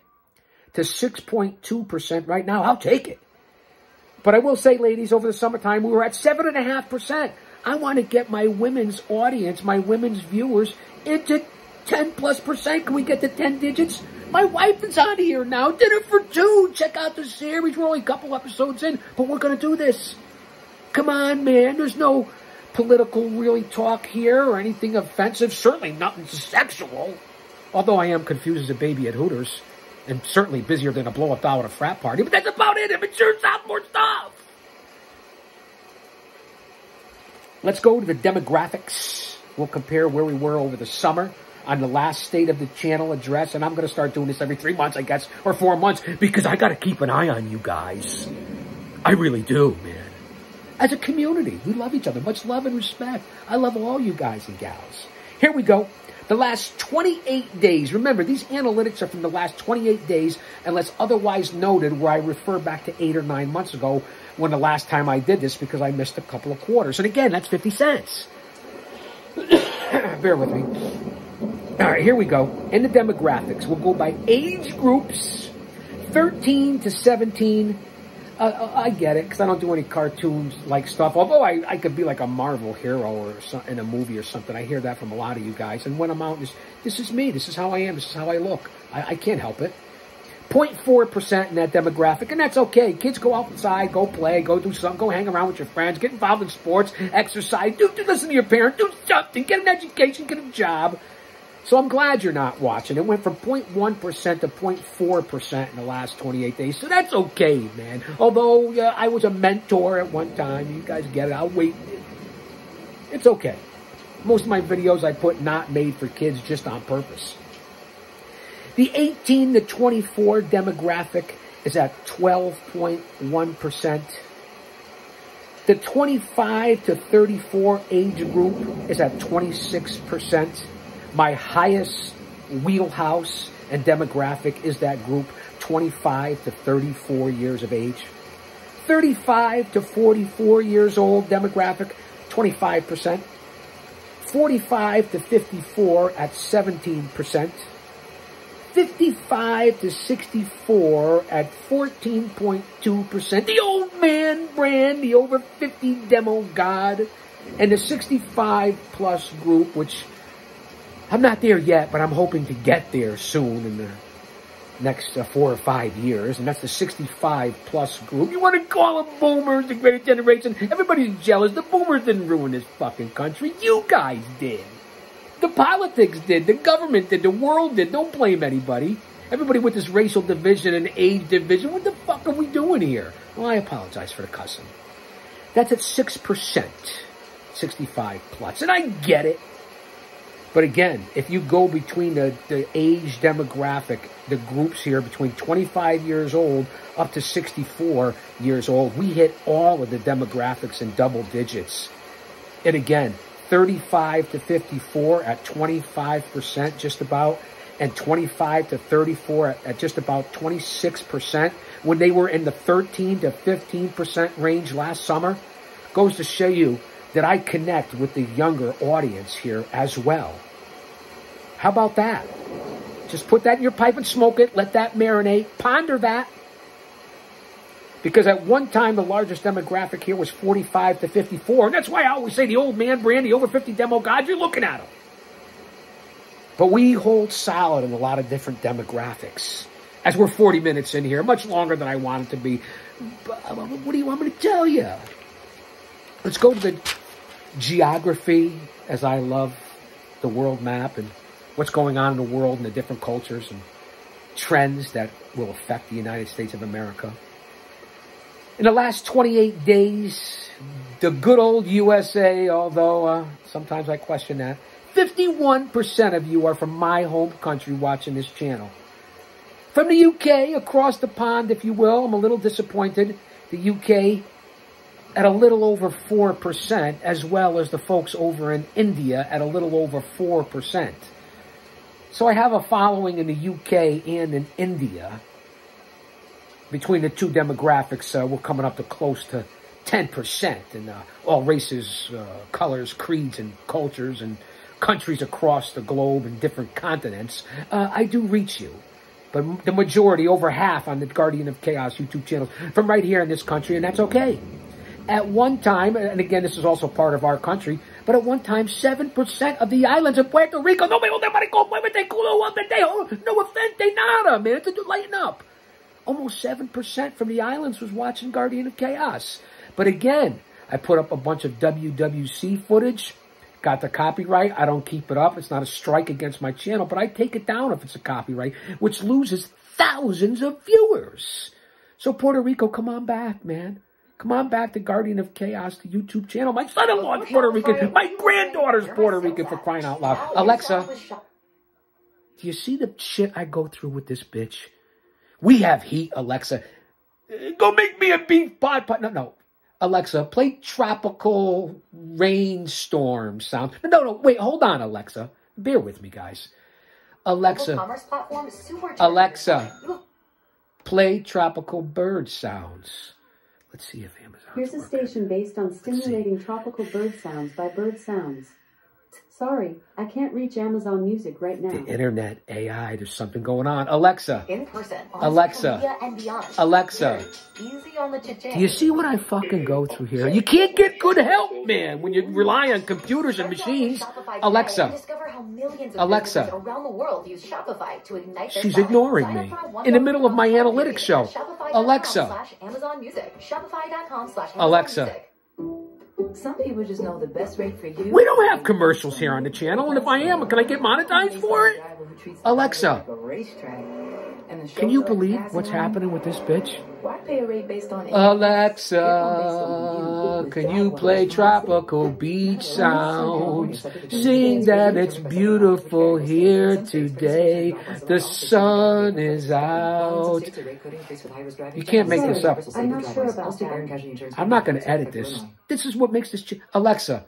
to 6.2% right now. I'll take it. But I will say, ladies, over the summertime, we were at 7.5%. I want to get my women's audience, my women's viewers, into 10+%. Can we get to 10 digits? My wife is on here now. Dinner for Two. Check out the series. We're only a couple episodes in, but we're going to do this. Come on, man. There's no political really talk here or anything offensive. Certainly nothing sexual. Although I am confused as a baby at Hooters and certainly busier than a blow-up doll at a frat party. But that's about it. It turns out more stuff. Let's go to the demographics. We'll compare where we were over the summer on the last State of the Channel address, and I'm going to start doing this every 3 months, I guess, or 4 months, because I got to keep an eye on you guys. I really do, man. As a community, we love each other. Much love and respect. I love all you guys and gals. Here we go. The last 28 days. Remember, these analytics are from the last 28 days, unless otherwise noted, where I refer back to 8 or 9 months ago when the last time I did this, because I missed a couple of quarters. And again, that's 50 cents. Bear with me. All right, here we go. In the demographics, we'll go by age groups, 13 to 17. I get it, because I don't do any cartoons-like stuff. Although I could be like a Marvel hero or in a movie or something. I hear that from a lot of you guys. And when I'm out, this is me. This is how I am. This is how I look. I can't help it. 0.4% in that demographic, and that's okay. Kids go outside, go play, go do something, go hang around with your friends, get involved in sports, exercise, do listen to your parents, do something, get an education, get a job. So I'm glad you're not watching. It went from 0.1% to 0.4% in the last 28 days. So that's okay, man. Although I was a mentor at one time. You guys get it. I'll wait It's okay. Most of my videos I put not made for kids just on purpose. The 18 to 24 demographic is at 12.1%. The 25 to 34 age group is at 26%. My highest wheelhouse and demographic is that group, 25 to 34 years of age. 35 to 44 years old demographic, 25%. 45 to 54 at 17%. 55 to 64 at 14.2%. The old man brand, the over 50 demo god. And the 65 plus group, which I'm not there yet, but I'm hoping to get there soon in the next 4 or 5 years. And that's the 65 plus group. You want to call them boomers, the greatest generation? Everybody's jealous. The boomers didn't ruin this fucking country. You guys did. The politics did. The government did. The world did. Don't blame anybody. Everybody with this racial division and age division. What the fuck are we doing here? Well, I apologize for the cussing. That's at 6%. 65 plus. And I get it. But again, if you go between the age demographic, the groups here between 25 years old up to 64 years old, we hit all of the demographics in double digits. And again, 35 to 54 at 25% just about, and 25 to 34 at just about 26%, when they were in the 13 to 15% range last summer, goes to show you that I connect with the younger audience here as well. How about that? Just put that in your pipe and smoke it. Let that marinate. Ponder that. Because at one time, the largest demographic here was 45 to 54. And that's why I always say the old man brand, the over 50 demo god, you're looking at them. But we hold solid in a lot of different demographics. As we're 40 minutes in here, much longer than I want it to be. But what do you want me to tell you? Let's go to the geography, as I love the world map and what's going on in the world and the different cultures and trends that will affect the United States of America. In the last 28 days, the good old USA, although sometimes I question that, 51% of you are from my home country watching this channel. From the UK, across the pond, if you will, I'm a little disappointed. The UK at a little over 4%, as well as the folks over in India at a little over 4%. So I have a following in the UK and in India. Between the two demographics, we're coming up to close to 10% in all races, colors, creeds, and cultures, and countries across the globe and different continents. I do reach you. But the majority, over half on the Guardian of Chaos YouTube channels, from right here in this country, and that's okay. At one time, and again, this is also part of our country, but at one time, 7% of the islands of Puerto Rico, no offense, nada, man, lighten up. Almost 7% from the islands was watching Guardian of Chaos. But again, I put up a bunch of WWC footage, got the copyright, I don't keep it up, it's not a strike against my channel, but I take it down if it's a copyright, which loses thousands of viewers. So Puerto Rico, come on back, man. Come on back to Guardian of Chaos, the YouTube channel. My son-in-law is Puerto Rican. My granddaughter's Puerto Rican, for crying out loud. Alexa, do you see the shit I go through with this bitch? We have heat, Alexa. Go make me a beef pot. No. Alexa, play tropical rainstorm sound. No, wait, hold on, Alexa. Bear with me, guys. Alexa, play tropical bird sounds. Let's see if Amazon.
Here's a station based on stimulating tropical bird sounds by Bird Sounds. Sorry, I can't reach Amazon Music right now.
The internet, AI, there's something going on. Alexa.
In person.
Alexa.
And beyond.
Alexa.
Easy on the
do you see what I fucking go through here? You can't get good help, man, when you rely on computers and machines. Alexa.
Discover how millions of
Alexa.
around the world use Shopify to ignite their
She's
sales.
ignoring me in the middle of my analytics show. Alexa.
Amazon Music. Shopify.com/Amazon
Alexa.
Music. Some people just know the best rate for you.
We don't have commercials here on the channel, and if I am, can I get monetized for it? Alexa.
and the show
Can you
starts
believe
passing
what's
on,
happening with this bitch?
why pay a rate based on
Alexa, can you play tropical beach sounds? Sing that it's beautiful here today. The sun is out. You can't make this up.
I'm not sure about that.
I'm not going to edit this. This is what makes this... Alexa,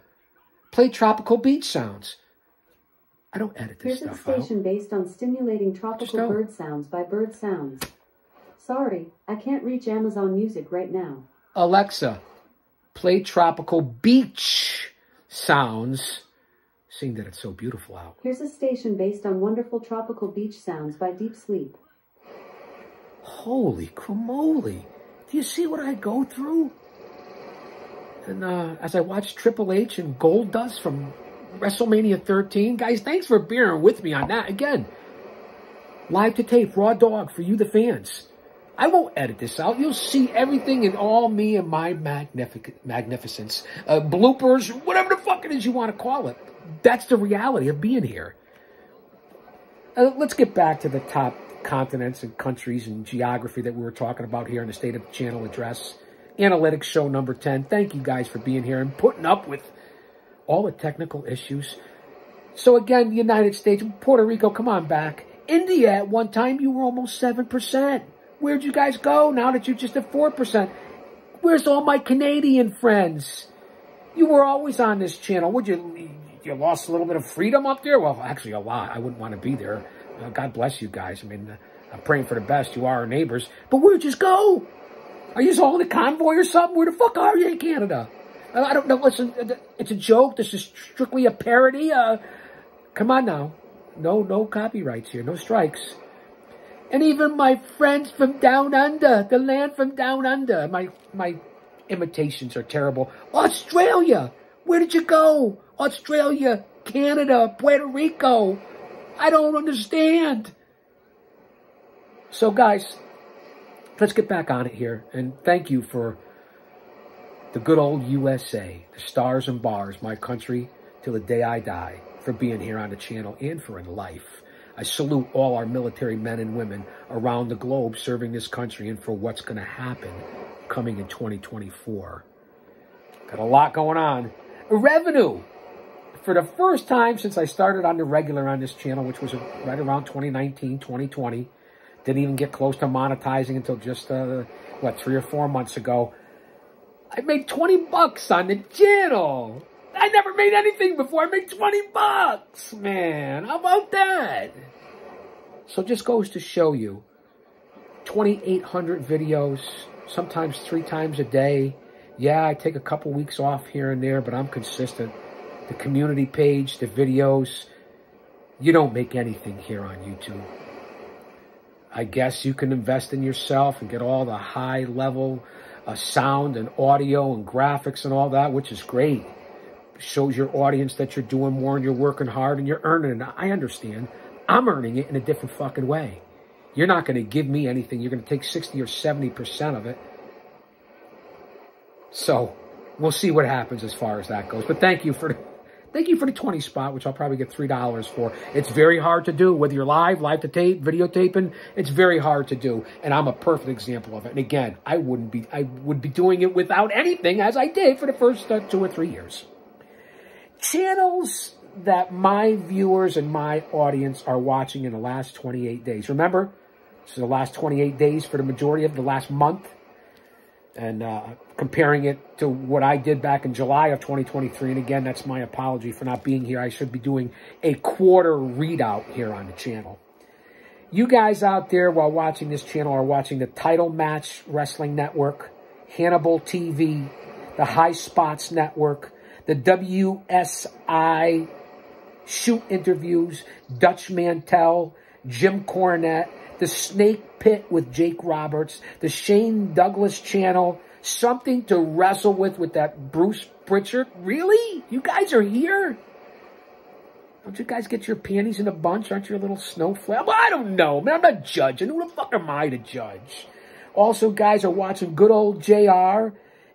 play tropical beach sounds. I don't edit this
Here's
stuff
a
out.
station based on stimulating tropical bird sounds by Bird Sounds. Sorry, I can't reach Amazon Music right now.
Alexa, play tropical beach sounds. Seeing that it's so beautiful out.
Here's a station based on wonderful tropical beach sounds by Deep Sleep.
Holy cramoly. Do you see what I go through? And as I watch Triple H and Goldust from WrestleMania 13, guys, thanks for bearing with me on that. Again, live to tape, raw dog for you, the fans. I won't edit this out. You'll see everything in all me and my magnificence. Bloopers, whatever the fuck it is you want to call it. That's the reality of being here. Let's get back to the top continents and countries and geography that we were talking about here in the State of the Channel address. Analytics show number 10. Thank you guys for being here and putting up with all the technical issues. So again, the United States, Puerto Rico, come on back. India, at one time, you were almost 7%. Where'd you guys go now that you're just at 4%? Where's all my Canadian friends? You were always on this channel. Would you lost a little bit of freedom up there? Well, actually a lot. I wouldn't want to be there. God bless you guys. I mean, I'm praying for the best. You are our neighbors. But where'd you go? Are you all in a convoy or something? Where the fuck are you in Canada? I don't know. Listen, it's a joke. This is strictly a parody. Come on now. No copyrights here. No strikes. And even my friends from down under, the land from down under, my imitations are terrible. Australia, where did you go? Australia, Canada, Puerto Rico. I don't understand. So guys, let's get back on it here. And thank you for the good old USA, the stars and bars, my country till the day I die, for being here on the channel and for in life. I salute all our military men and women around the globe serving this country and for what's going to happen coming in 2024. Got a lot going on. Revenue. For the first time since I started on the regular on this channel, which was right around 2019, 2020, didn't even get close to monetizing until just, 3 or 4 months ago, I made 20 bucks on the channel. I never made anything before. I made 20 bucks, man. How about that? So just goes to show you, 2,800 videos, sometimes 3 times a day. Yeah, I take a couple weeks off here and there, but I'm consistent. The community page, the videos, you don't make anything here on YouTube. I guess you can invest in yourself and get all the high level sound and audio and graphics and all that, which is great. Shows your audience that you're doing more and you're working hard and you're earning it. I understand. I'm earning it in a different fucking way. You're not going to give me anything. You're going to take 60 or 70% of it. So we'll see what happens as far as that goes. But thank you for the 20 spot, which I'll probably get $3 for. It's very hard to do, whether you're live to tape, videotaping. It's very hard to do, and I'm a perfect example of it. And again, I would be doing it without anything, as I did for the first 2 or 3 years. Channels that my viewers and my audience are watching in the last 28 days. Remember, this is the last 28 days for the majority of the last month. And comparing it to what I did back in July of 2023. And again, that's my apology for not being here. I should be doing a quarter readout here on the channel. You guys out there while watching this channel are watching the Title Match Wrestling Network, Hannibal TV, the High Spots Network, the WSI Shoot Interviews, Dutch Mantel, Jim Cornette, the Snake Pit with Jake Roberts, the Shane Douglas channel, Something to Wrestle with that Bruce Pritchard. Really? You guys are here? Don't you guys get your panties in a bunch? Aren't you a little snowflake? Well, I don't know, man. I'm not judging. Who the fuck am I to judge? Also, guys are watching good old JR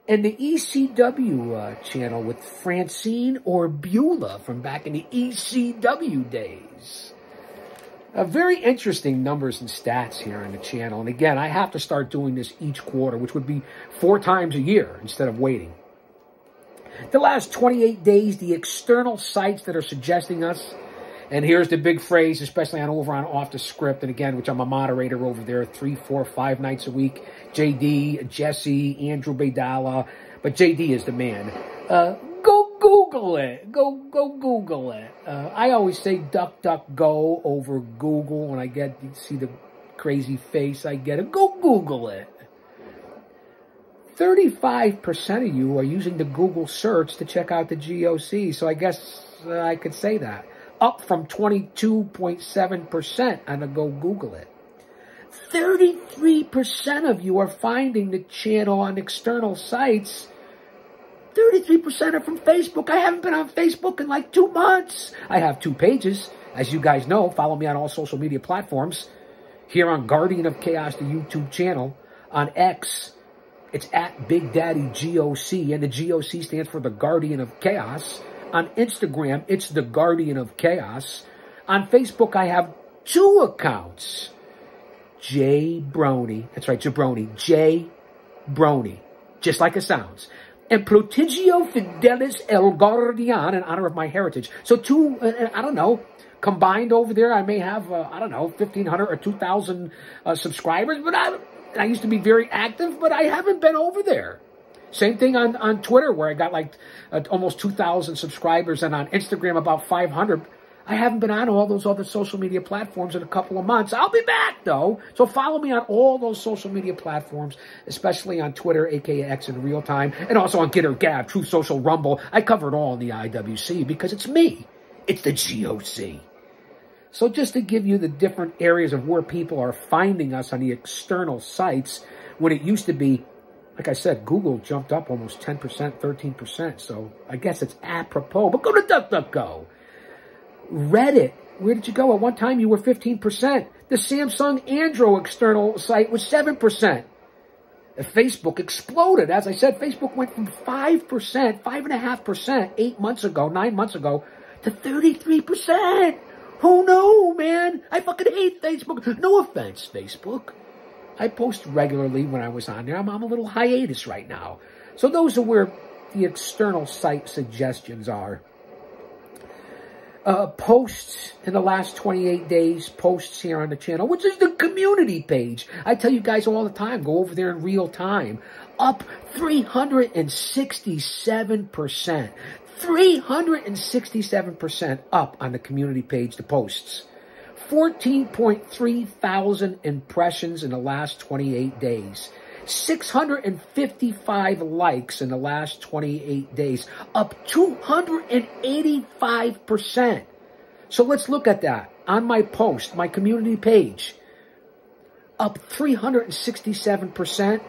and the ECW channel with Francine or Beulah from back in the ECW days. Very interesting numbers and stats here on the channel. And again, I have to start doing this each quarter, which would be 4 times a year instead of waiting. The last 28 days, the external sites that are suggesting us, and here's the big phrase, especially over on Off the Script, and again, which I'm a moderator over there 3, 4, 5 nights a week. JD, Jesse, Andrew Baydala, but JD is the man. Go Google it. Go Google it. I always say duck, duck, go over Google when I see the crazy face I get. Go Google it. 35% of you are using the Google search to check out the G.O.C. So I guess I could say that. Up from 22.7% on the Go Google it. 33% of you are finding the channel on external sites. 33% are from Facebook. I haven't been on Facebook in like 2 months. I have 2 pages. As you guys know, follow me on all social media platforms. Here on Guardian of Chaos, the YouTube channel. On X, it's at Big Daddy G.O.C. And the G.O.C. stands for the Guardian of Chaos. On Instagram, it's the Guardian of Chaos. On Facebook, I have 2 accounts. J Brony. That's right, Jabroni. J Brony. Just like it sounds. And Prodigio Fidelis El Guardian in honor of my heritage. So 2, I don't know, combined over there, I may have, I don't know, 1,500 or 2,000 subscribers. But I used to be very active, but I haven't been over there. Same thing on Twitter, where I got like almost 2,000 subscribers, and on Instagram about 500. I haven't been on all those other social media platforms in a couple of months. I'll be back, though. So follow me on all those social media platforms, especially on Twitter, aka X in real time, and also on Gitter, Gab, Truth Social, Rumble. I cover it all in the IWC because it's me. It's the G.O.C. So just to give you the different areas of where people are finding us on the external sites, when it used to be, like I said, Google jumped up almost 10%, 13%. So I guess it's apropos. But go to DuckDuckGo. Reddit, where did you go? At one time, you were 15%. The Samsung Android external site was 7%. Facebook exploded. As I said, Facebook went from 5%, 5.5%, 8 months ago, 9 months ago, to 33%. Oh, no, man. I fucking hate Facebook. No offense, Facebook. I post regularly when I was on there. I'm on a little hiatus right now. So those are where the external site suggestions are. Posts in the last 28 days, posts here on the channel, which is the community page. I tell you guys all the time, go over there in real time. Up 367%. 367% up on the community page, the posts. 14.3 thousand impressions in the last 28 days. 655 likes in the last 28 days, up 285%. So let's look at that. On my post, my community page, up 367%,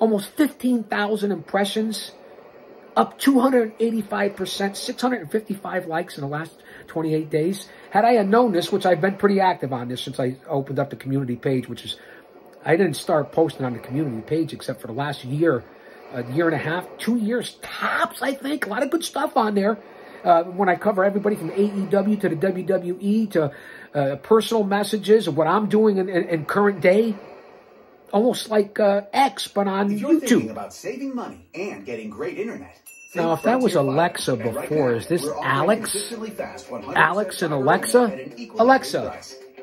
almost 15,000 impressions, up 285%, 655 likes in the last 28 days. Had I known this, which I've been pretty active on this since I opened up the community page, which is, I didn't start posting on the community page except for the last year, a year and a half, 2 years tops, I think. A lot of good stuff on there. When I cover everybody from AEW to the WWE to personal messages of what I'm doing in current day. Almost like X, but on
if you're
YouTube.
Thinking about saving money and getting great internet.
Now, if that was Alexa before, is this Alex? Alex and Alexa? Alexa.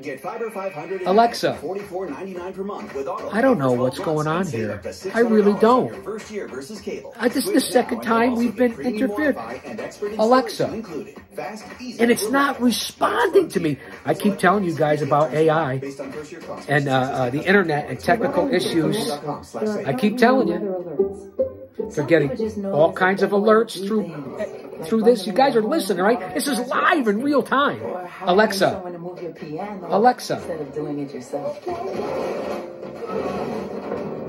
Get Fiber 500
Alexa.
$44.99 per month with auto.
I don't know what's going on here. I really don't. This is the second time we've been interfered. Alexa. And it's not responding to me. I keep telling you guys about AI and the internet and technical issues. I keep telling you. They're getting all kinds of alerts through this. You guys are listening, right? This is live in real time. Alexa. Alexa.
Instead of doing it yourself.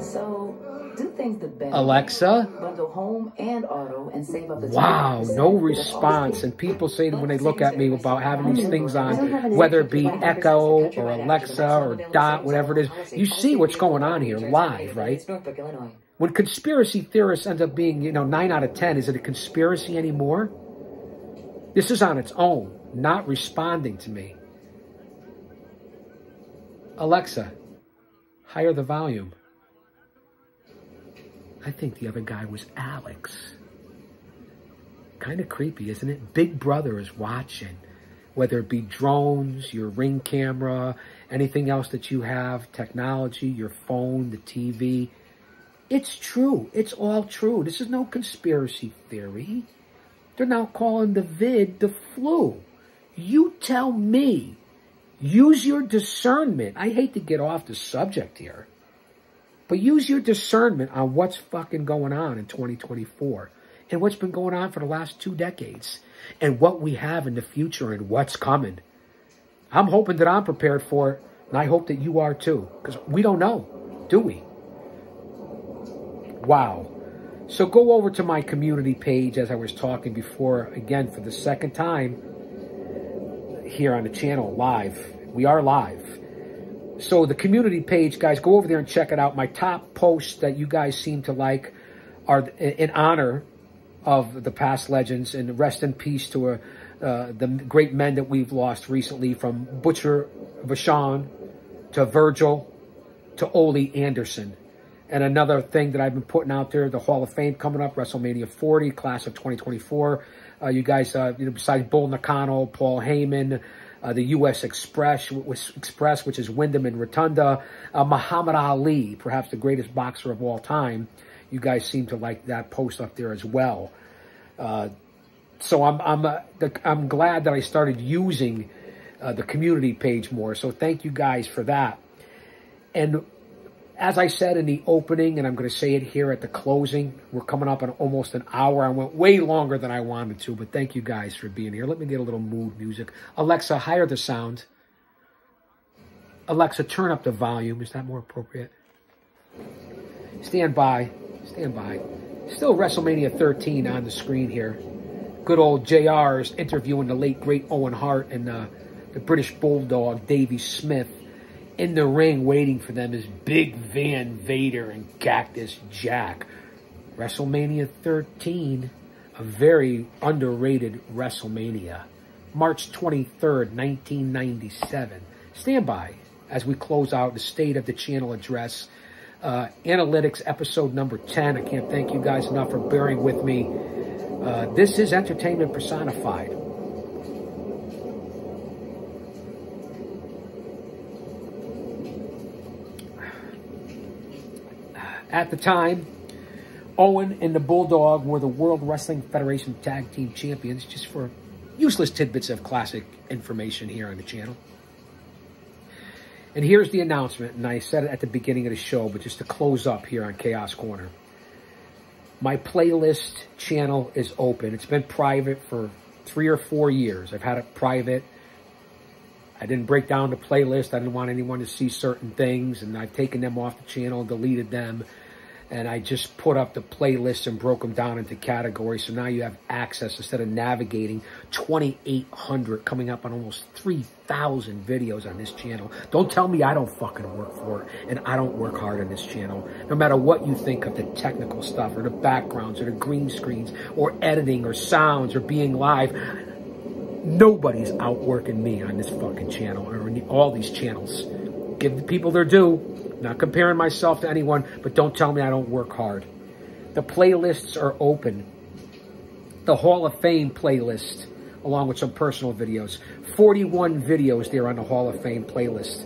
So, do things the best.
Alexa.
Bundle home and auto and save up the
Wow, no response. And people say when they look at me about having these things on, whether it be Echo or Alexa or Dot, whatever it is, you see what's going on here live, right? When conspiracy theorists end up being, 9 out of 10, is it a conspiracy anymore? This is on its own, not responding to me. Alexa, higher the volume. I think the other guy was Alex. Kind of creepy, isn't it? Big Brother is watching. Whether it be drones, your Ring camera, anything else that you have, technology, your phone, the TV. It's true. It's all true. This is no conspiracy theory. They're now calling the vid the flu. You tell me. Use your discernment. I hate to get off the subject here, but use your discernment on what's fucking going on in 2024 and what's been going on for the last 2 decades and what we have in the future and what's coming. I'm hoping that I'm prepared for it, and I hope that you are too, because we don't know, do we? Wow. So go over to my community page, as I was talking before, again, for the second time here on the channel, live. We are live. So the community page, guys, go over there and check it out. My top posts that you guys seem to like are in honor of the past legends, and rest in peace to the great men that we've lost recently, from Butcher Vachon to Virgil to Ole Anderson. And another thing that I've been putting out there, the Hall of Fame coming up, WrestleMania 40, class of 2024. You guys, besides Bull Nakano, Paul Heyman, the U.S. Express, which is Wyndham and Rotunda, Muhammad Ali, perhaps the greatest boxer of all time. You guys seem to like that post up there as well. So I'm glad that I started using the community page more. So thank you guys for that. And as I said in the opening, and I'm going to say it here at the closing, we're coming up on almost an hour. I went way longer than I wanted to, but thank you guys for being here. Let me get a little mood music. Alexa, higher the sound. Alexa, turn up the volume. Is that more appropriate? Stand by. Stand by. Still WrestleMania 13 on the screen here. Good old JR is interviewing the late, great Owen Hart, and the British Bulldog, Davey Smith. In the ring waiting for them is Big Van Vader and Cactus Jack. WrestleMania 13, a very underrated WrestleMania. March 23rd, 1997. Stand by as we close out the State of the Channel address. Analytics episode number 10. I can't thank you guys enough for bearing with me. This is entertainment personified. At the time, Owen and the Bulldog were the World Wrestling Federation Tag Team Champions, just for useless tidbits of classic information here on the channel. And here's the announcement, and I said it at the beginning of the show, but just to close up here on Chaos Corner. My playlist channel is open. It's been private for 3 or 4 years. I've had it private. I didn't break down the playlist. I didn't want anyone to see certain things, and I've taken them off the channel and deleted them. And I just put up the playlists and broke them down into categories. So now you have access, instead of navigating 2,800, coming up on almost 3,000 videos on this channel. Don't tell me I don't fucking work for it, and I don't work hard on this channel. No matter what you think of the technical stuff, or the backgrounds, or the green screens, or editing, or sounds, or being live, nobody's outworking me on this fucking channel, or in all these channels. Give the people their due. Not comparing myself to anyone, but don't tell me I don't work hard. The playlists are open. The Hall of Fame playlist, along with some personal videos. 41 videos there on the Hall of Fame playlist.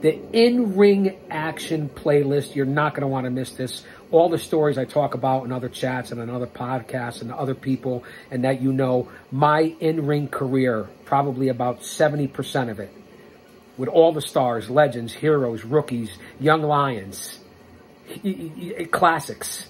The in-ring action playlist, you're not going to want to miss this. All the stories I talk about in other chats and on other podcasts and other people, and that you know, my in-ring career, probably about 70% of it. With all the stars, legends, heroes, rookies, young lions, classics,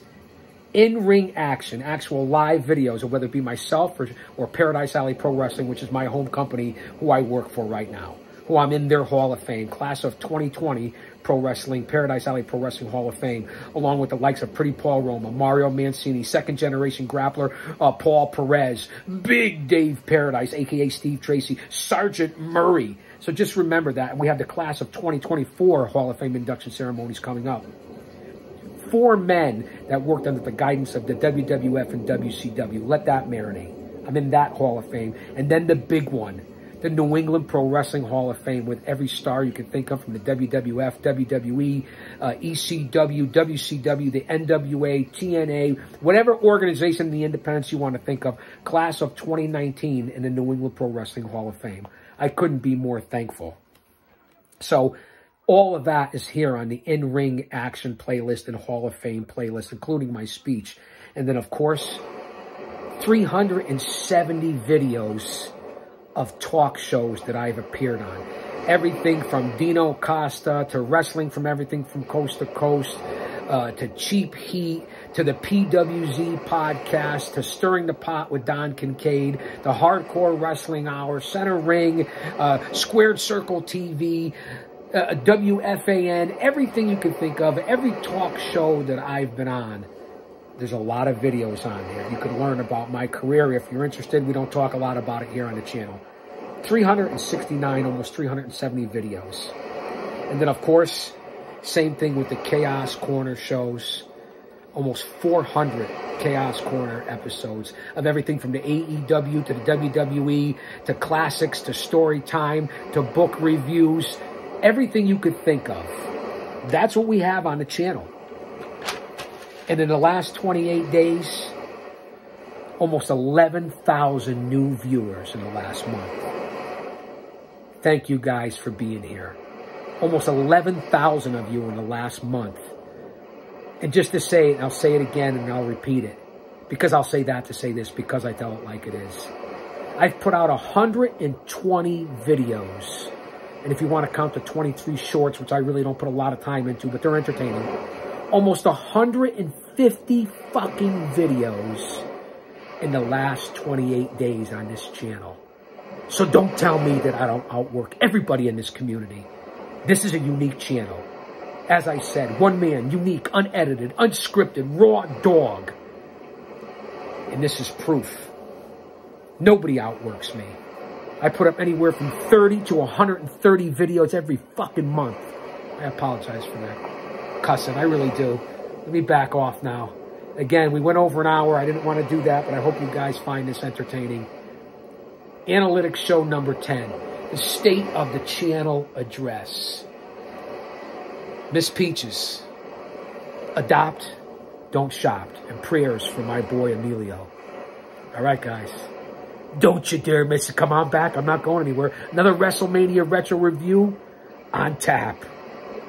in-ring action, actual live videos, or whether it be myself or Paradise Alley Pro Wrestling, which is my home company, who I work for right now, who I'm in their Hall of Fame, class of 2020 Pro Wrestling, Paradise Alley Pro Wrestling Hall of Fame, along with the likes of Pretty Paul Roma, Mario Mancini, second-generation grappler Paul Perez, Big Dave Paradise, a.k.a. Steve Tracy, Sergeant Murray. So just remember that. And we have the class of 2024 Hall of Fame induction ceremonies coming up. 4 men that worked under the guidance of the WWF and WCW. Let that marinate. I'm in that Hall of Fame. And then the big one, the New England Pro Wrestling Hall of Fame with every star you can think of from the WWF, WWE, ECW, WCW, the NWA, TNA, whatever organization in the independents you want to think of, class of 2019 in the New England Pro Wrestling Hall of Fame. I couldn't be more thankful. So all of that is here on the In-Ring Action playlist and Hall of Fame playlist, including my speech. And then, of course, 370 videos of talk shows that I've appeared on. Everything from Dino Costa to Wrestling from Everything from Coast to Coast, to Cheap Heat, to the PWZ podcast, to Stirring the Pot with Don Kincaid, the Hardcore Wrestling Hour, Center Ring, Squared Circle TV, WFAN, everything you can think of, every talk show that I've been on. There's a lot of videos on there. You can learn about my career if you're interested. We don't talk a lot about it here on the channel. 369, almost 370 videos. And then, of course, same thing with the Chaos Corner shows. Almost 400 Chaos Corner episodes of everything from the AEW to the WWE to classics to story time to book reviews. Everything you could think of. That's what we have on the channel. And in the last 28 days, almost 11,000 new viewers in the last month. Thank you guys for being here. Almost 11,000 of you in the last month. And just to say it, I'll say it again and I'll repeat it. Because I'll say that to say this, because I tell it like it is. I've put out 120 videos. And if you want to count the 23 shorts, which I really don't put a lot of time into, but they're entertaining. Almost 150 fucking videos in the last 28 days on this channel. So don't tell me that I don't outwork everybody in this community. This is a unique channel. As I said, one man, unique, unedited, unscripted, raw dog. And this is proof. Nobody outworks me. I put up anywhere from 30 to 130 videos every fucking month. I apologize for that cussing. I really do. Let me back off now. Again, we went over an hour. I didn't want to do that, but I hope you guys find this entertaining. Analytics show number 10. The state of the channel address. Miss Peaches. Adopt, don't shop. And prayers for my boy Emilio. All right, guys. Don't you dare miss it. Come on back. I'm not going anywhere. Another WrestleMania retro review on tap.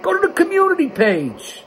Go to the community page.